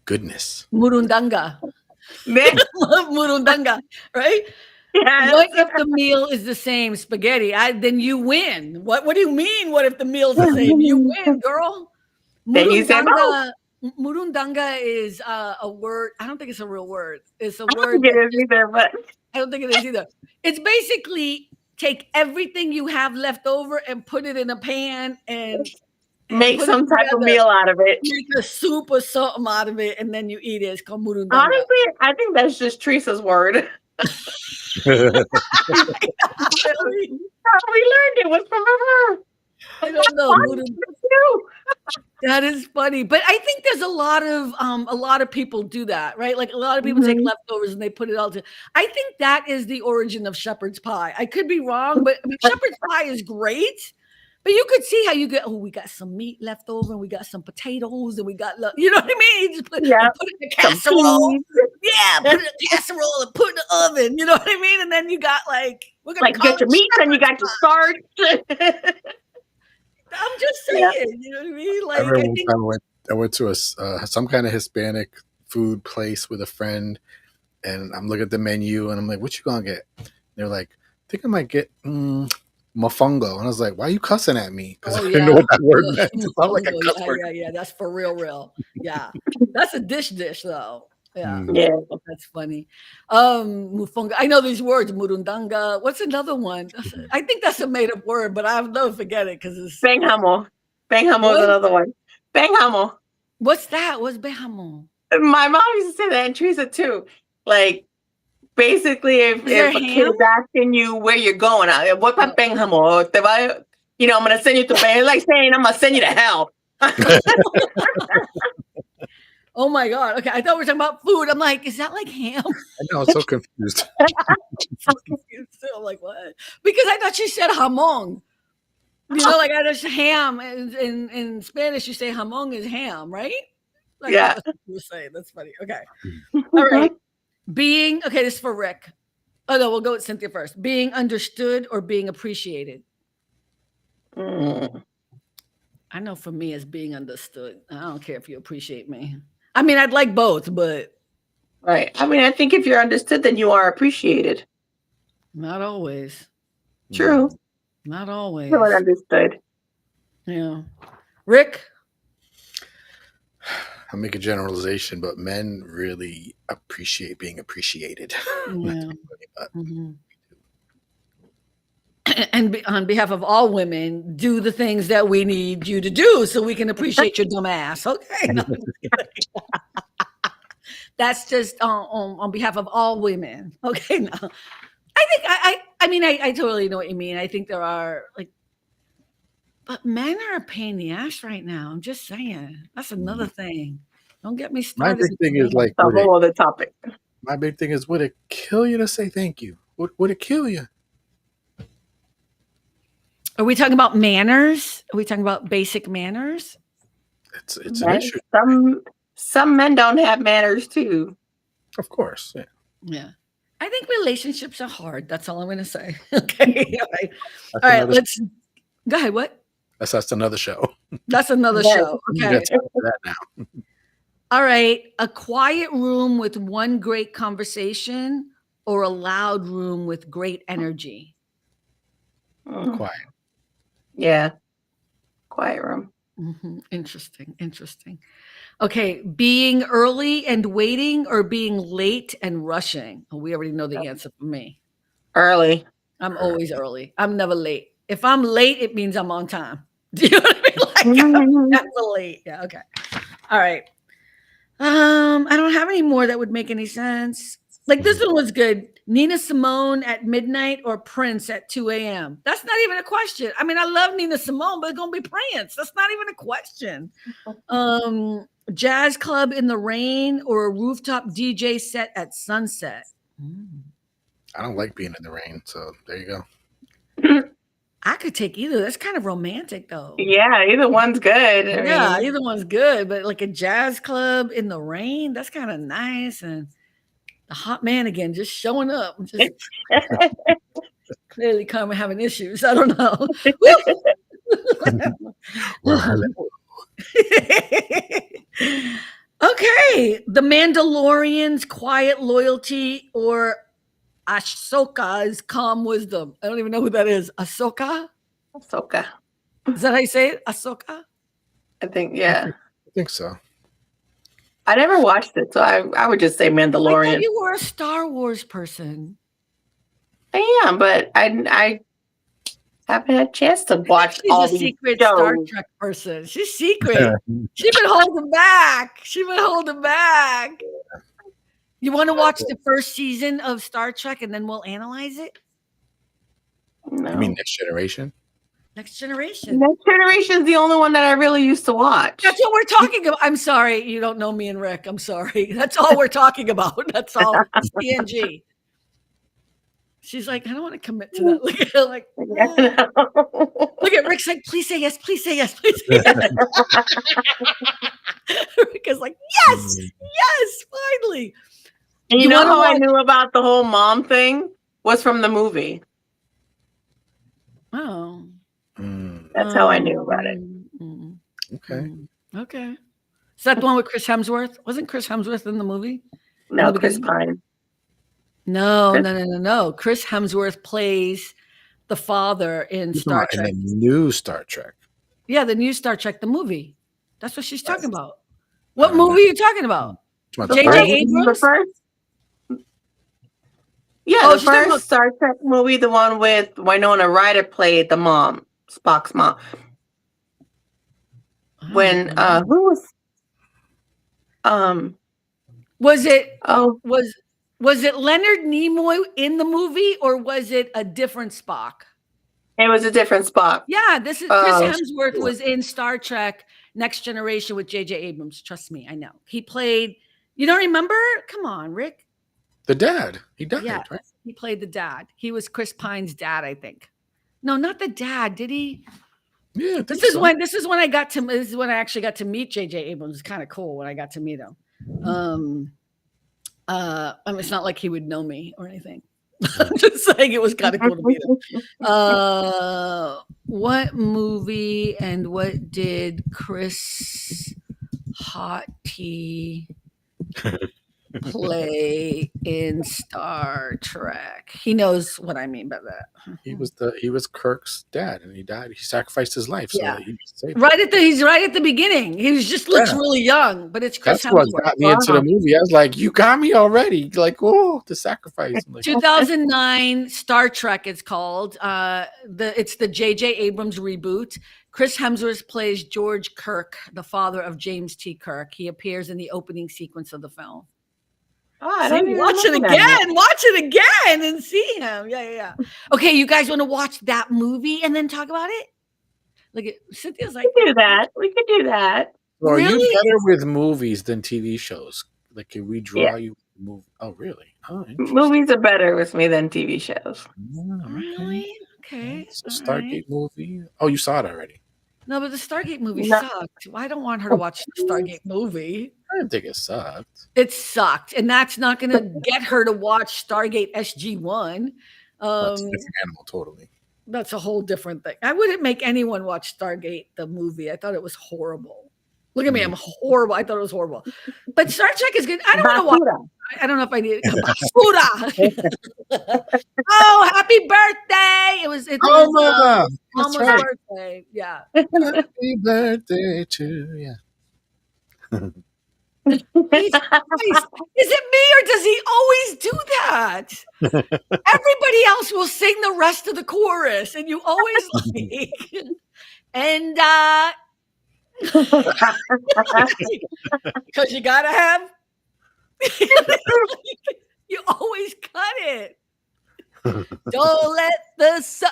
Speaker 2: Goodness.
Speaker 1: Murundanga. Murundanga, right?
Speaker 3: Yes.
Speaker 1: What if the meal is the same spaghetti? Then you win. What do you mean? What if the meal's the same? You win, girl.
Speaker 3: Then you said,
Speaker 1: Murundanga is a word. I don't think it's a real word. It's a
Speaker 3: I
Speaker 1: word.
Speaker 3: don't get it either, but
Speaker 1: I don't think it is either. It's basically take everything you have left over and put it in a pan and
Speaker 3: make
Speaker 1: put
Speaker 3: some
Speaker 1: it
Speaker 3: type of
Speaker 1: together.
Speaker 3: meal out of it.
Speaker 1: Make a soup or something out of it, and then you eat it. It's called murundanga.
Speaker 3: Honestly, I think that's just Teresa's word.
Speaker 1: Really?
Speaker 3: How we learned it was from her.
Speaker 1: I don't know. That is funny, but I think there's a lot of people do that, right? Like a lot of people take leftovers and they put it all to. I think that is the origin of shepherd's pie. I could be wrong, but I mean, shepherd's pie is great. But you could see how you get. Oh, we got some meat left over, and we got some potatoes, and we got, you know what I mean? You just put it in a casserole. Yeah, put it in a casserole and put it in the oven. You know what I mean? And then you got we're gonna
Speaker 3: like get your meat, and you got your starch.
Speaker 1: I'm just saying, you know what I mean? Like,
Speaker 2: I remember one time I went to some kind of Hispanic food place with a friend, and I'm looking at the menu, and I'm like, "What you gonna get?" They're like, "I think I might get mofongo," and I was like, "Why are you cussing at me?" Because I didn't know what that word meant. It sounded like a cuss word.
Speaker 1: Yeah, that's for real. Yeah, that's a dish though. Yeah, that's funny. Mufunga. I know these words. Murundanga. What's another one? I think that's a made up word, but I'll never forget it because it's
Speaker 3: Benghamo. Benghamo is another one. Benghamo.
Speaker 1: What's that? What's benghamo?
Speaker 3: My mom used to say that, and Teresa too. Like, basically, if a kid is asking you where you're going, what about benghamo? I'm gonna send you to Ben. Like saying I'm gonna send you to hell.
Speaker 1: Oh my God. Okay. I thought we were talking about food. I'm like, is that like ham?
Speaker 2: I know, I'm so confused.
Speaker 1: I'm like, what? Because I thought she said jamon. Like I just ham in Spanish, you say jamon is ham, right? Like,
Speaker 3: yeah.
Speaker 1: That's what you were saying. That's funny. Okay. All right. This is for Rick. Oh no, we'll go with Cynthia first. Being understood or being appreciated? I know for me it's being understood. I don't care if you appreciate me. I mean, I'd like both, but.
Speaker 3: Right. I mean, I think if you're understood, then you are appreciated.
Speaker 1: Not always.
Speaker 3: True.
Speaker 1: Not always.
Speaker 3: You're understood.
Speaker 1: Yeah. Rick?
Speaker 2: I'll make a generalization, but men really appreciate being appreciated.
Speaker 1: Yeah. And on behalf of all women, do the things that we need you to do so we can appreciate your dumb ass. Okay. No, that's just on behalf of all women. Okay. No. I think I totally know what you mean. I think there are but men are a pain in the ass right now. I'm just saying. That's another thing. Don't get me started.
Speaker 2: My big thing is
Speaker 3: a whole other topic.
Speaker 2: My big thing is, would it kill you to say thank you? Would it kill you?
Speaker 1: Are we talking about manners? Are we talking about basic manners?
Speaker 2: It's an issue.
Speaker 3: Some men don't have manners too.
Speaker 2: Of course. Yeah.
Speaker 1: Yeah. I think relationships are hard. That's all I'm going to say. Okay. All right. Let's go ahead. What?
Speaker 2: That's another show.
Speaker 1: That's another show. Okay.
Speaker 2: That now.
Speaker 1: All right. A quiet room with one great conversation or a loud room with great energy?
Speaker 2: Quiet.
Speaker 3: Yeah. Quiet room.
Speaker 1: Interesting. Okay. Being early and waiting or being late and rushing? Oh, we already know the answer for me.
Speaker 3: Early.
Speaker 1: I'm always early. I'm never late. If I'm late, it means I'm on time. Do you know what I mean? I'm never late. Yeah. Okay. All right. I don't have any more that would make any sense. Like this one was good. Nina Simone at midnight or Prince at 2 a.m. That's not even a question. I mean, I love Nina Simone, but it's gonna be Prince. That's not even a question. Jazz club in the rain or a rooftop DJ set at sunset.
Speaker 2: I don't like being in the rain, so there you go.
Speaker 1: I could take either. That's kind of romantic, though.
Speaker 3: Yeah, either one's good.
Speaker 1: Either one's good. But like a jazz club in the rain, that's kind of nice. And the hot man again, just showing up. Just clearly Carmen having issues. I don't know.
Speaker 2: Well, hello.
Speaker 1: Okay, The Mandalorian's quiet loyalty or Ahsoka's calm wisdom. I don't even know who that is. Ahsoka?
Speaker 3: Ahsoka.
Speaker 1: Is that how you say it? Ahsoka?
Speaker 3: I think, yeah.
Speaker 2: I think so.
Speaker 3: I never watched it, so I would just say
Speaker 1: I thought
Speaker 3: Mandalorian.
Speaker 1: you were a Star Wars person.
Speaker 3: I am, but I haven't had a chance to watch
Speaker 1: She's
Speaker 3: all
Speaker 1: a
Speaker 3: these
Speaker 1: secret
Speaker 3: shows.
Speaker 1: Star Trek person. She's secret. She's been holding back. She's been holding back. You want to watch the first season of Star Trek and then we'll analyze it?
Speaker 3: No.
Speaker 2: You mean Next Generation?
Speaker 1: Next Generation.
Speaker 3: Next Generation is the only one that I really used to watch.
Speaker 1: That's what we're talking about. I'm sorry. You don't know me and Rick. I'm sorry. That's all we're talking about. That's all. CNG. She's like, I don't want to commit to that. Like, look at Rick's like, please say yes, please say yes, please say yes. Rick is like, yes, yes, finally.
Speaker 3: And you know
Speaker 1: wanna
Speaker 3: how I
Speaker 1: watch-
Speaker 3: knew about the whole mom thing was from the movie.
Speaker 1: Oh.
Speaker 3: That's how I knew about it.
Speaker 2: Okay.
Speaker 1: Okay. Is that the one with Chris Hemsworth? Wasn't Chris Hemsworth in the movie?
Speaker 3: No,
Speaker 1: the
Speaker 3: Chris
Speaker 1: beginning?
Speaker 3: Pine.
Speaker 1: No. Chris Hemsworth plays the father in Star
Speaker 2: In
Speaker 1: Trek.
Speaker 2: the new Star Trek.
Speaker 1: Yeah, the new Star Trek, the movie. That's what she's talking about. What movie are you talking about?
Speaker 2: It's about
Speaker 3: The
Speaker 1: J.J.
Speaker 3: first-
Speaker 1: Abrams?
Speaker 3: The first, yeah,
Speaker 1: Oh,
Speaker 3: the
Speaker 1: she's talking
Speaker 3: first
Speaker 1: about-
Speaker 3: Star Trek movie, the one with Winona Ryder played the mom, Spock's mom. When who was
Speaker 1: was it
Speaker 3: oh
Speaker 1: was it Leonard Nimoy in the movie or was it a different Spock?
Speaker 3: it was a different Spock.
Speaker 1: Yeah, this is Chris
Speaker 3: Oh.
Speaker 1: Hemsworth was in Star Trek Next Generation with J.J. Abrams. Trust me, I know. He played. You don't remember? Come on, Rick.
Speaker 2: The dad. He died,
Speaker 1: Yeah,
Speaker 2: right?
Speaker 1: he played the dad. He was Chris Pine's dad, I think. No, not the dad. Did he?
Speaker 2: Yeah, I think
Speaker 1: This is
Speaker 2: so.
Speaker 1: when I actually got to meet J.J. Abrams. It's kind of cool when I got to meet him. I mean, it's not like he would know me or anything. I'm just saying it was kind of cool to meet him. What movie and what did Chris Hot T play in Star Trek? He knows what I mean by that.
Speaker 2: He was Kirk's dad, and he died. He sacrificed his life so
Speaker 1: Yeah.
Speaker 2: that he could save.
Speaker 1: He's right at the beginning. He just looks
Speaker 2: Yeah.
Speaker 1: really young, but it's Chris
Speaker 2: That's what
Speaker 1: Hemsworth.
Speaker 2: got me into the movie. I was like, "You got me already!" Like, oh, the sacrifice. I'm like,
Speaker 1: 2009 Star Trek. It's called. It's the J.J. Abrams reboot. Chris Hemsworth plays George Kirk, the father of James T. Kirk. He appears in the opening sequence of the film.
Speaker 3: Oh, I
Speaker 1: See,
Speaker 3: don't even
Speaker 1: watch it
Speaker 3: remember that
Speaker 1: again. Watch it again and see him. Yeah. Okay, you guys want to watch that movie and then talk about it? Look at Cynthia's like,
Speaker 3: We could do that. We could do that.
Speaker 2: so are
Speaker 1: Really?
Speaker 2: you better with movies than TV shows? Like, can we draw
Speaker 3: Yeah.
Speaker 2: you? Oh, really? Oh, interesting.
Speaker 3: Movies are better with me than TV shows.
Speaker 2: Oh, okay.
Speaker 1: really? Okay.
Speaker 2: It's a
Speaker 1: all
Speaker 2: Stargate
Speaker 1: right.
Speaker 2: movie. Oh, you saw it already.
Speaker 1: No, but the Stargate movie
Speaker 3: No.
Speaker 1: sucked. I don't want her to watch the Stargate movie.
Speaker 2: I didn't think it sucked.
Speaker 1: It sucked, and that's not going to get her to watch Stargate SG-1.
Speaker 2: That's a different animal, totally.
Speaker 1: That's a whole different thing. I wouldn't make anyone watch Stargate the movie. I thought it was horrible. Look at me, I'm horrible. I thought it was horrible. But Star Trek is good. I don't want to watch.
Speaker 3: Basura.
Speaker 1: I don't know if I need Basura. Oh, happy birthday! It
Speaker 2: Oh,
Speaker 1: was
Speaker 2: mama!
Speaker 1: Mama's
Speaker 2: That's right.
Speaker 1: birthday. Yeah.
Speaker 2: Happy birthday to you.
Speaker 1: Jesus Christ. Is it me or does he always do that? Everybody else will sing the rest of the chorus, and you always like. And because you gotta have. You always cut it. Don't let the sun.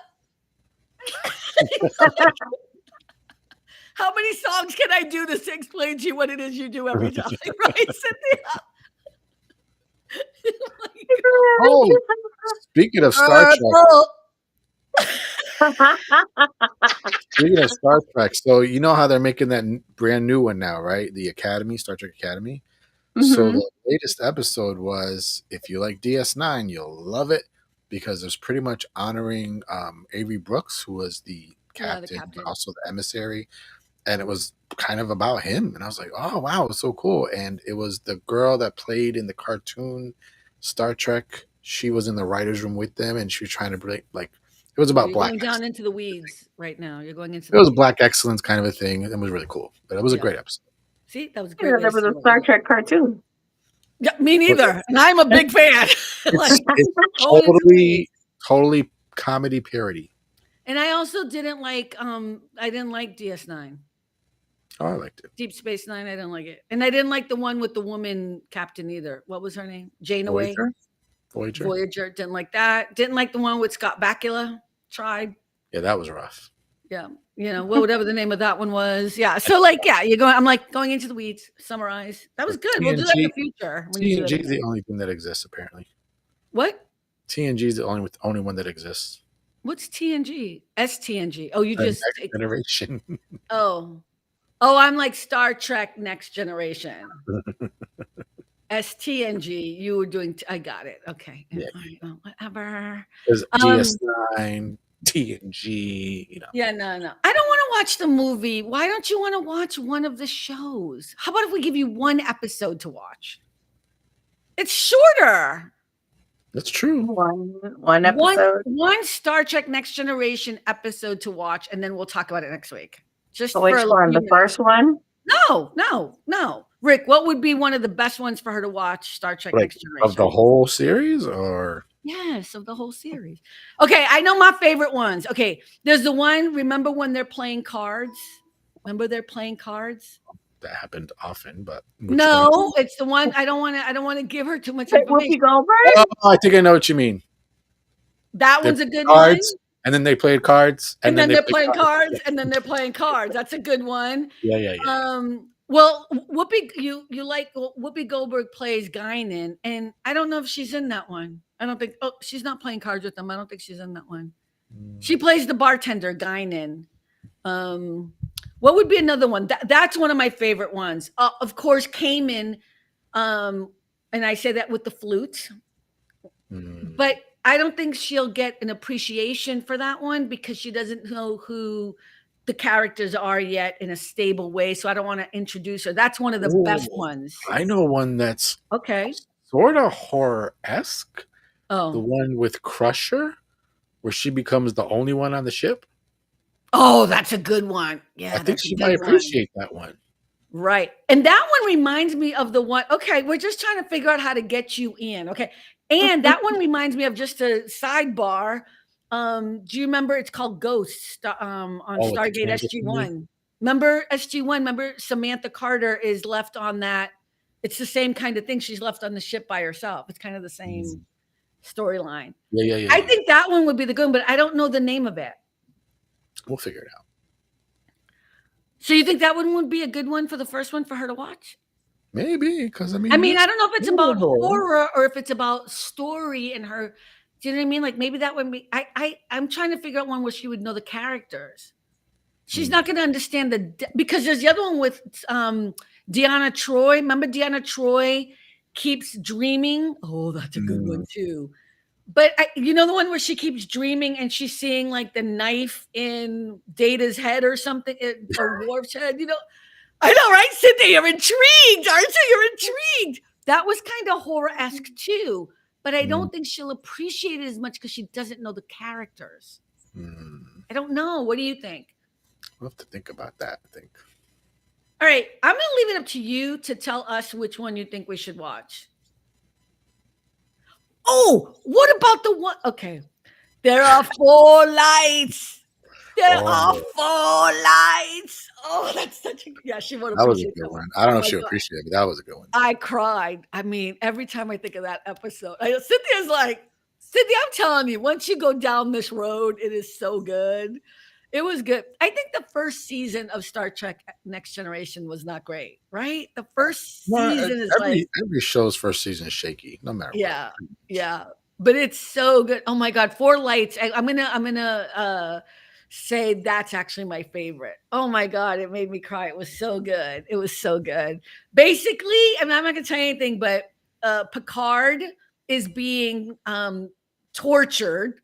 Speaker 1: How many songs can I do to explain to you what it is you do every time? Right, Cynthia?
Speaker 2: Oh, speaking of Star Trek, speaking of Star Trek, so you know how they're making that brand new one now, right? The Academy, Star Trek Academy. So
Speaker 3: Mhm.
Speaker 2: the latest episode was, if you like DS9, you'll love it because it's pretty much honoring Avery Brooks, who was the captain,
Speaker 1: captain.
Speaker 2: but also the emissary. And it was kind of about him. And I was like, oh, wow, it was so cool. And it was the girl that played in the cartoon Star Trek. She was in the writer's room with them, and she was trying to break, like, it was about
Speaker 1: You're
Speaker 2: black
Speaker 1: going down
Speaker 2: excellence.
Speaker 1: into the weeds right now. You're going into
Speaker 2: It
Speaker 1: the
Speaker 2: was
Speaker 1: weeds.
Speaker 2: black excellence kind of a thing. It was really cool. But it was a
Speaker 1: Yeah.
Speaker 2: great episode.
Speaker 1: See, that was a
Speaker 3: Yeah,
Speaker 1: great way
Speaker 3: there
Speaker 1: to
Speaker 3: was a
Speaker 1: sum it
Speaker 3: Star
Speaker 1: up.
Speaker 3: Trek cartoon.
Speaker 1: Yeah, me neither. And I'm a big fan. Like,
Speaker 2: It's
Speaker 1: going into the weeds.
Speaker 2: totally comedy parody.
Speaker 1: And I also didn't like I didn't like DS9.
Speaker 2: Oh, I liked it.
Speaker 1: Deep Space Nine, I didn't like it. And I didn't like the one with the woman captain either. What was her name? Janeway. Voyager. Didn't like that. Didn't like the one with Scott Bakula. Tried.
Speaker 2: Yeah, that was rough.
Speaker 1: Yeah. Whatever the name of that one was. Yeah. So like, yeah, I'm like going into the weeds, summarize. That was good. We'll do that in the future.
Speaker 2: TNG is the only thing that exists, apparently.
Speaker 1: What?
Speaker 2: TNG is the only one that exists.
Speaker 1: What's TNG? STNG. Oh, you
Speaker 2: The
Speaker 1: just
Speaker 2: Next Generation.
Speaker 1: Oh, I'm like Star Trek Next Generation. STNG. You were doing. I got it. Okay.
Speaker 2: Yeah.
Speaker 1: Whatever.
Speaker 2: There's DS9, TNG.
Speaker 1: Yeah, no. I don't want to watch the movie. Why don't you want to watch one of the shows? How about if we give you one episode to watch? It's shorter.
Speaker 2: That's true.
Speaker 3: One episode.
Speaker 1: One Star Trek Next Generation episode to watch, and then we'll talk about it next week. Just
Speaker 3: which one? The first one?
Speaker 1: No. Rick, what would be one of the best ones for her to watch? Star Trek Next Generation.
Speaker 2: Of the whole series, or?
Speaker 1: Yes, of the whole series. Okay, I know my favorite ones. Okay, there's the one, remember when they're playing cards? Remember they're playing cards?
Speaker 2: That happened often, but
Speaker 1: no, it's the one I don't want to give her too much information.
Speaker 3: Whoopi Goldberg?
Speaker 2: Oh, I think I know what you mean.
Speaker 1: That one's a good
Speaker 2: cards,
Speaker 1: one.
Speaker 2: And then they played cards,
Speaker 1: and then they're playing cards, and then they're playing cards. That's a good one.
Speaker 2: Yeah.
Speaker 1: Well, you like Whoopi Goldberg plays Guinan, and I don't know if she's in that one. I don't think. Oh, she's not playing cards with them. I don't think she's in that one. She plays the bartender, Guinan. What would be another one? That's one of my favorite ones. Of course, Cayman, and I say that with the flute. But I don't think she'll get an appreciation for that one because she doesn't know who the characters are yet in a stable way. So I don't want to introduce her. That's one of the best ones.
Speaker 2: I know one that's sort of horror-esque.
Speaker 1: Oh,
Speaker 2: the one with Crusher, where she becomes the only one on the ship.
Speaker 1: Oh, that's a good one. Yeah,
Speaker 2: I think she might appreciate that one.
Speaker 1: Right. And that one reminds me of the one. Okay, we're just trying to figure out how to get you in. Okay. And that one reminds me of just a sidebar. Do you remember it's called Ghosts on Stargate SG-1? Remember SG-1? Remember Samantha Carter is left on that. It's the same kind of thing. She's left on the ship by herself. It's kind of the same storyline.
Speaker 2: Yeah.
Speaker 1: I think that one would be the good one, but I don't know the name of it.
Speaker 2: We'll figure it out.
Speaker 1: So you think that one would be a good one for the first one for her to watch?
Speaker 2: Maybe, because I mean,
Speaker 1: I don't know if it's about horror or if it's about story and her. Do you know what I mean? Like maybe that would be. I'm trying to figure out one where she would know the characters. She's not going to understand because there's the other one with Deanna Troi. Remember Deanna Troi keeps dreaming. Oh, that's a good one too. But you know the one where she keeps dreaming and she's seeing like the knife in Data's head or something, or Worf's head. You know, I know, right? Cynthia, you're intrigued, aren't you? You're intrigued. That was kind of horror-esque too, but I don't think she'll appreciate it as much because she doesn't know the characters. I don't know. What do you think?
Speaker 2: We'll have to think about that, I think.
Speaker 1: All right. I'm going to leave it up to you to tell us which one you think we should watch. Oh, what about the one? Okay. There are 4 lights. There are 4 lights. Oh, that's such a... Yeah, she won't appreciate
Speaker 2: that. That was a good one. I don't know if she'll appreciate it, but that was a good one.
Speaker 1: I cried. I mean, every time I think of that episode, Cynthia's like, Cynthia, I'm telling you, once you go down this road, it is so good. It was good. I think the first season of Star Trek Next Generation was not great, right? The first season is
Speaker 2: every show's first season is shaky, no matter what.
Speaker 1: Yeah. But it's so good. Oh my God, 4 lights. I'm gonna say that's actually my favorite. Oh my God, it made me cry. It was so good. It was so good. Basically, I'm not gonna tell you anything, but Picard is being tortured.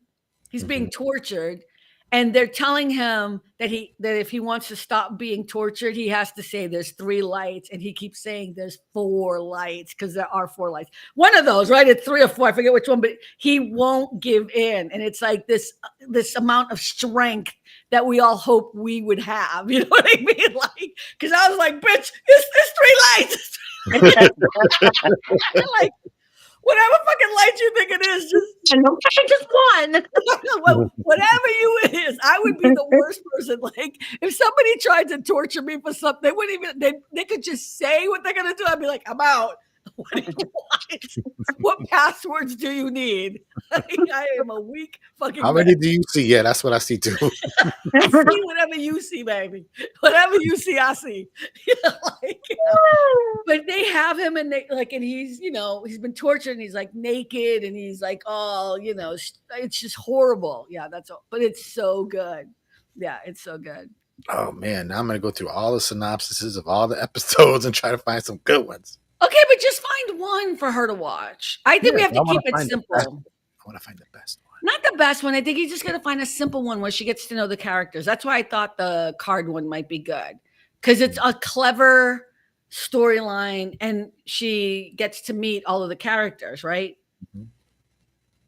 Speaker 1: He's being tortured. And they're telling him that if he wants to stop being tortured, he has to say there's 3 lights, and he keeps saying there's 4 lights because there are 4 lights. One of those, right? It's 3 or 4. I forget which one, but he won't give in, and it's like this amount of strength that we all hope we would have. You know what I mean? Like, because I was like, bitch, it's 3 lights. Like, whatever fucking light you think it is,
Speaker 3: just one.
Speaker 1: Whatever you is, I would be the worst person. Like, if somebody tried to torture me for something, they wouldn't even. They could just say what they're gonna do. I'd be like, I'm out. What do you want? What passwords do you need? I am a weak fucking.
Speaker 2: How many do you see? Yeah, that's what I see too.
Speaker 1: I see whatever you see, baby. Whatever you see, I see. But they have him, and and he's, he's been tortured, and he's like naked, and he's like, oh, it's just horrible. Yeah, that's all. But it's so good. Yeah, it's so good.
Speaker 2: Oh man, now I'm gonna go through all the synopsises of all the episodes and try to find some good ones.
Speaker 1: Okay, but just find one for her to watch. I think we have to keep it simple.
Speaker 2: I want to find the best one.
Speaker 1: Not the best one. I think you just got to find a simple one where she gets to know the characters. That's why I thought the card one might be good, because it's a clever storyline and she gets to meet all of the characters, right? Mm-hmm.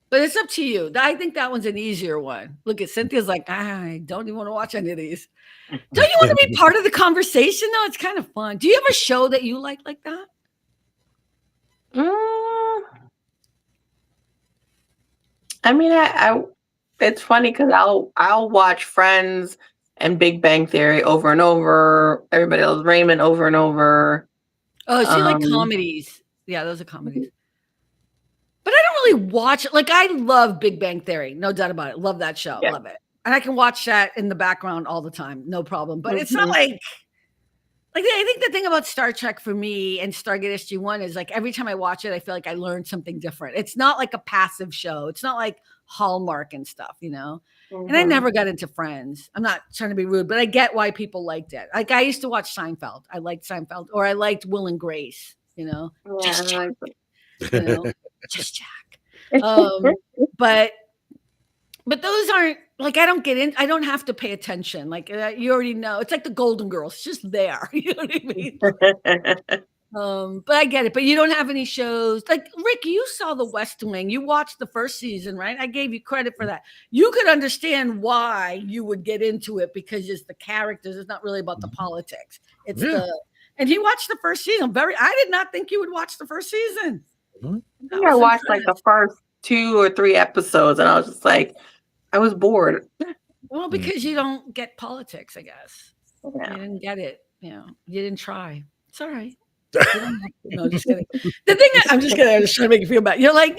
Speaker 1: But it's up to you. I think that one's an easier one. Look at Cynthia's like, I don't even want to watch any of these. Don't you want to be part of the conversation though? It's kind of fun. Do you have a show that you like that?
Speaker 3: I mean, I it's funny because I'll watch Friends and Big Bang Theory over and over. Everybody else, Raymond, over and over.
Speaker 1: Oh, so you like comedies? Yeah, those are comedies. But I don't really watch it. Like, I love Big Bang Theory, no doubt about it. Love that show, love it, and I can watch that in the background all the time, no problem. But it's not like I think the thing about Star Trek for me and Stargate SG-1 is like every time I watch it, I feel like I learn something different. It's not like a passive show. It's not like Hallmark and stuff, Mm-hmm. And I never got into Friends. I'm not trying to be rude, but I get why people liked it. Like, I used to watch Seinfeld. I liked Seinfeld, or I liked Will and Grace, Just Jack. Just Jack. But those aren't like, I don't have to pay attention. Like, you already know. It's like the Golden Girls, it's just there. You know what I mean? But I get it. But you don't have any shows. Like, Rick, you saw The West Wing. You watched the first season, right? I gave you credit for that. You could understand why you would get into it because it's the characters. It's not really about the politics. It's and he watched the first season. I did not think you would watch the first season.
Speaker 3: I watched like the first 2 or 3 episodes, and I was just like, I was bored.
Speaker 1: Well, because you don't get politics, I guess. Yeah. You didn't get it. You didn't try. It's all right. No, just kidding. The thing I'm just trying to make you feel bad. You're like,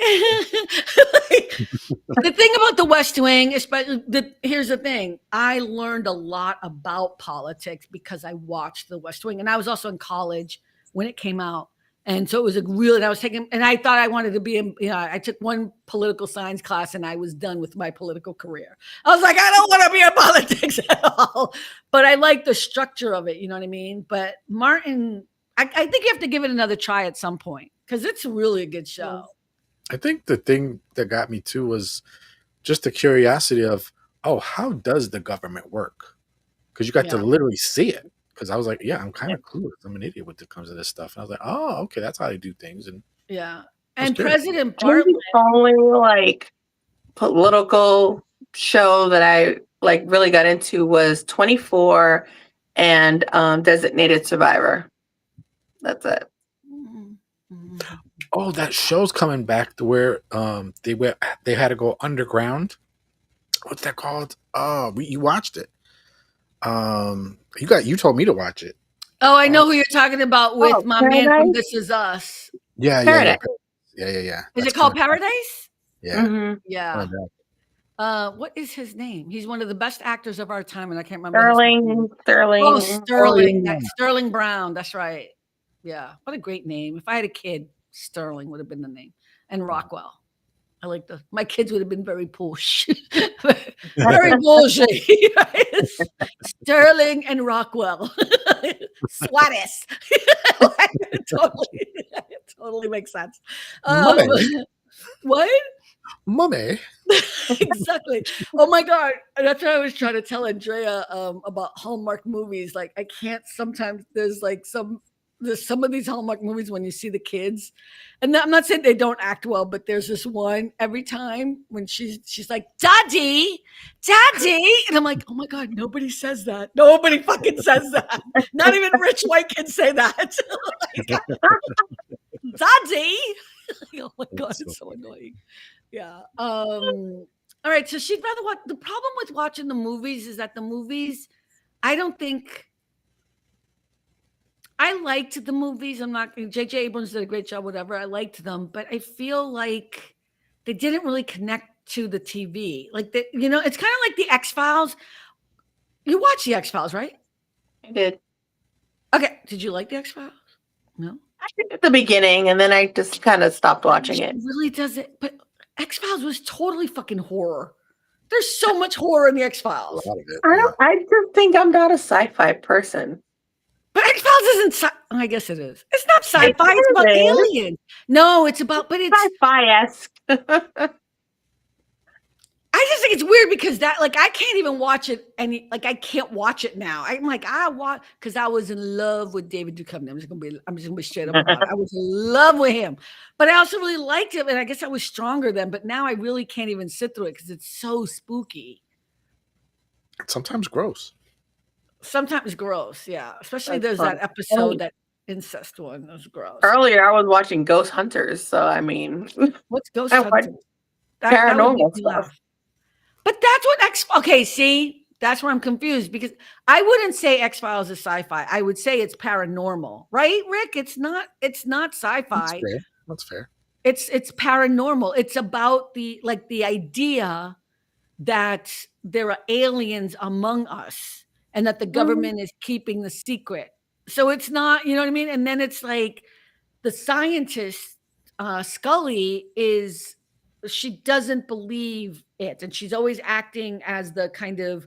Speaker 1: the thing about the West Wing, especially here's the thing. I learned a lot about politics because I watched the West Wing, and I was also in college when it came out. And so it was and I thought I wanted to be I took one political science class and I was done with my political career. I was like, I don't want to be in politics at all, but I like the structure of it. You know what I mean? But Martin, I think you have to give it another try at some point because it's really a good show.
Speaker 2: I think the thing that got me too was just the curiosity of, how does the government work? Because you got to literally see it. Because I was like, I'm kind of clueless. I'm an idiot when it comes to this stuff. And I was like, oh, okay, that's how they do things. And
Speaker 1: and President Bartlet.
Speaker 3: The only like political show that I like really got into was 24 and Designated Survivor. That's it.
Speaker 2: Oh, that show's coming back to where they had to go underground. What's that called? Oh, you watched it. You told me to watch it.
Speaker 1: Oh, I know who you're talking about with my
Speaker 3: Paradise?
Speaker 1: man from This Is Us.
Speaker 2: Yeah.
Speaker 1: Is it called Paradise?
Speaker 2: Yeah.
Speaker 3: Mm-hmm.
Speaker 1: Yeah. What is his name? He's one of the best actors of our time, and I can't remember.
Speaker 3: Sterling.
Speaker 1: Oh, Sterling. Sterling Brown. That's right. Yeah. What a great name. If I had a kid, Sterling would have been the name. And Rockwell. I like my kids would have been very push. Very bullshit. Sterling and Rockwell. Suarez. It totally makes sense. What?
Speaker 2: Mommy.
Speaker 1: Exactly. Oh my God. That's what I was trying to tell Andrea about Hallmark movies. Like I can't sometimes there's some of these Hallmark movies when you see the kids, and I'm not saying they don't act well, but there's this one every time when she's like, Daddy, and I'm like, oh my God, nobody says that. Nobody fucking says that. Not even rich white kids say that. Like, Daddy. Oh my God, it's so annoying. Yeah. All right. So she'd rather watch. The problem with watching the movies is that the movies, I don't think I liked the movies. I'm not. J.J. Abrams did a great job. Whatever. I liked them, but I feel like they didn't really connect to the TV. Like it's kind of like the X-Files. You watch the X-Files, right?
Speaker 3: I did.
Speaker 1: Okay. Did you like the X-Files? No.
Speaker 3: I did at the beginning, and then I just kind of stopped watching
Speaker 1: She
Speaker 3: it.
Speaker 1: really does it, but X-Files was totally fucking horror. There's so much horror in the
Speaker 2: A
Speaker 1: X-Files.
Speaker 2: lot of it.
Speaker 3: I just think I'm not a sci-fi person.
Speaker 1: But X-Files isn't I guess it is. It's not sci-fi, it's about aliens. No, it's about, but it's
Speaker 3: Sci-fi-esque.
Speaker 1: I just think it's weird because that, like, I can't even watch it I can't watch it now. I'm like, because I was in love with David Duchovny. I'm just gonna be straight up about it. I was in love with him, but I also really liked him, and I guess I was stronger then. But now I really can't even sit through it because it's so spooky.
Speaker 2: Sometimes gross.
Speaker 1: Sometimes gross, yeah. Especially
Speaker 3: That's
Speaker 1: there's
Speaker 3: fun.
Speaker 1: that episode, that incest one. That was gross.
Speaker 3: Earlier, I was watching Ghost Hunters, so I mean,
Speaker 1: What's Ghost
Speaker 3: I watch
Speaker 1: Hunters? That would make
Speaker 3: paranormal
Speaker 1: me
Speaker 3: stuff.
Speaker 1: laugh. But that's what okay, see, that's where I'm confused because I wouldn't say X-Files is sci-fi. I would say it's paranormal, right, Rick? It's not sci-fi.
Speaker 2: That's fair.
Speaker 1: It's paranormal. It's about the idea that there are aliens among us and that the government is keeping the secret. So it's not, you know what I mean? And then it's like the scientist, Scully, she doesn't believe it. And she's always acting as the kind of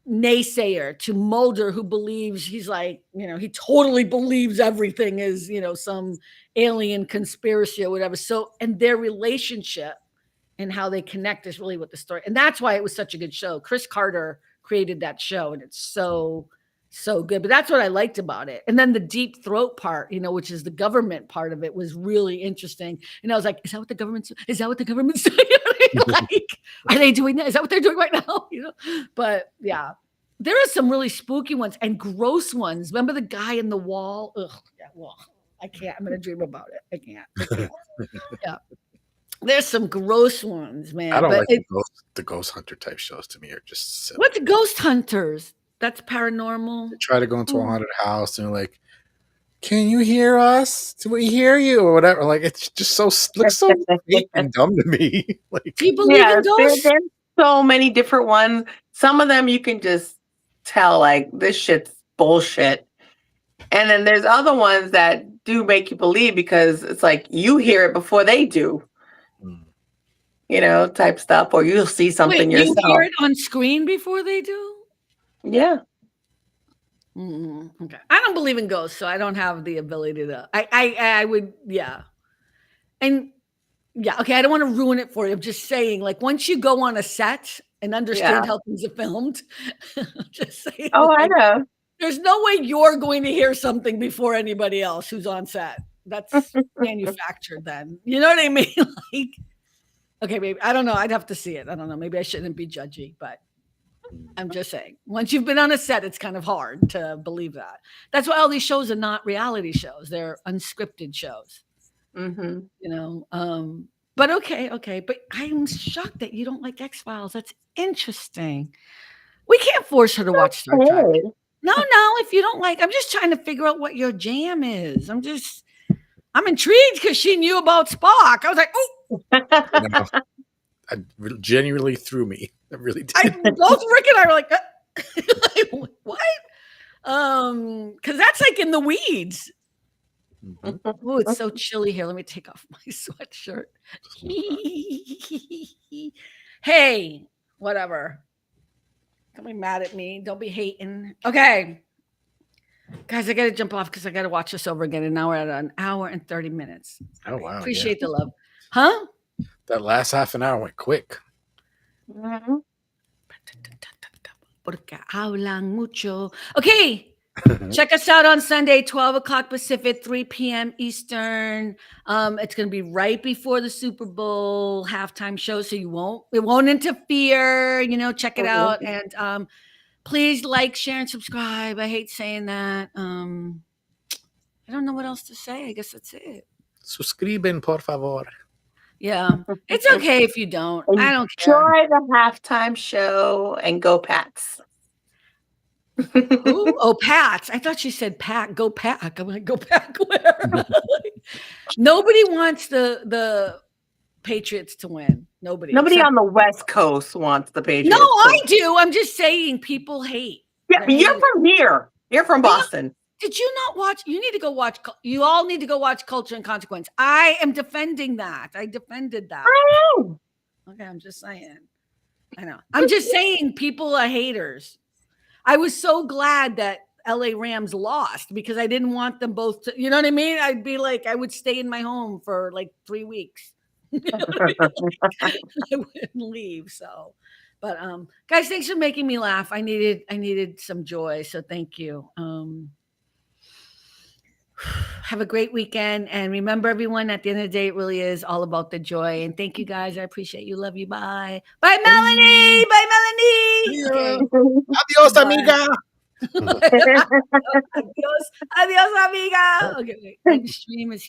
Speaker 1: naysayer to Mulder, who believes he's like, he totally believes everything is, some alien conspiracy or whatever. So, and their relationship and how they connect is really what the story. And that's why it was such a good show. Chris Carter created that show, and it's so good. But that's what I liked about it. And then the deep throat part, which is the government part of it, was really interesting. And I was like, is that what the government's doing? Like, are they doing that? Is that what they're doing right now? But yeah, there are some really spooky ones and gross ones. Remember the guy in the wall? Ugh, yeah, well, I can't. I'm gonna dream about it. I can't. Yeah. There's some gross ones, man.
Speaker 2: I don't like the ghost hunter type shows. To me, are just silly.
Speaker 1: What's Ghost Hunters? That's paranormal.
Speaker 2: They try to go into a haunted house and like, can you hear us? Do we hear you or whatever? Like, it's just looks so fake and dumb to me. Like,
Speaker 1: do you believe in ghosts?
Speaker 3: There's so many different ones. Some of them you can just tell like this shit's bullshit, and then there's other ones that do make you believe because it's like you hear it before they do. Type stuff, or you'll see something yourself.
Speaker 1: You hear it on screen before they do?
Speaker 3: Yeah.
Speaker 1: Okay. I don't believe in ghosts, so I don't have the ability to. I would, yeah. And yeah, okay, I don't want to ruin it for you. I'm just saying, like, once you go on a set and understand how things are filmed, just saying.
Speaker 3: Oh, I know.
Speaker 1: There's no way you're going to hear something before anybody else who's on set. That's manufactured then. You know what I mean? Like, okay, maybe. I don't know. I'd have to see it. I don't know. Maybe I shouldn't be judgy, but I'm just saying. Once you've been on a set, it's kind of hard to believe that. That's why all these shows are not reality shows. They're unscripted shows. But okay. But I'm shocked that you don't like X-Files. That's interesting. We can't force her to watch Star Trek. No, if you don't like, I'm just trying to figure out what your jam is. I'm intrigued because she knew about Spock. I was like, oh.
Speaker 2: It genuinely threw me. It really did.
Speaker 1: Both Rick and I were like, what? Because that's like in the weeds. Oh, it's so chilly here. Let me take off my sweatshirt. Hey, whatever. Don't be mad at me. Don't be hating. Okay. Guys, I got to jump off because I got to watch this over again. And now we're at an hour and 30 minutes.
Speaker 2: Oh, wow.
Speaker 1: Appreciate the love. Huh?
Speaker 2: That last half an hour went quick.
Speaker 3: Mhm.
Speaker 1: Porque hablan mucho. Okay. Check us out on Sunday, 12 o'clock Pacific, 3 p.m. Eastern. It's going to be right before the Super Bowl halftime show, so it won't interfere. Check it out, and please like, share, and subscribe. I hate saying that. I don't know what else to say. I guess that's it.
Speaker 2: Suscriben, por favor.
Speaker 1: Yeah, it's okay if you don't. I don't care.
Speaker 3: Enjoy the halftime show and go Pats.
Speaker 1: Who? Oh, Pats. I thought she said Pack. Go Pack. I'm like, go Pack where? Nobody wants the Patriots to win. Nobody
Speaker 3: on the West Coast wants the Patriots.
Speaker 1: No, I do. I'm just saying people hate.
Speaker 3: Yeah, you're from here. You're from Boston.
Speaker 1: Did you not watch? You need to go watch. You all need to go watch Culture and Consequence. I am defending that. I defended that.
Speaker 3: I know.
Speaker 1: Okay, I'm just saying. I know. I'm just saying people are haters. I was so glad that LA Rams lost because I didn't want them both to, you know what I mean? I'd be like, I would stay in my home for like 3 weeks. I wouldn't leave. So, but guys, thanks for making me laugh. I needed some joy. So thank you. Have a great weekend. And remember, everyone, at the end of the day, it really is all about the joy. And thank you, guys. I appreciate you. Love you. Bye. Bye, Melanie. Bye, Melanie. Okay.
Speaker 2: Adios, amiga.
Speaker 1: Adios, amiga. Okay, wait. My stream is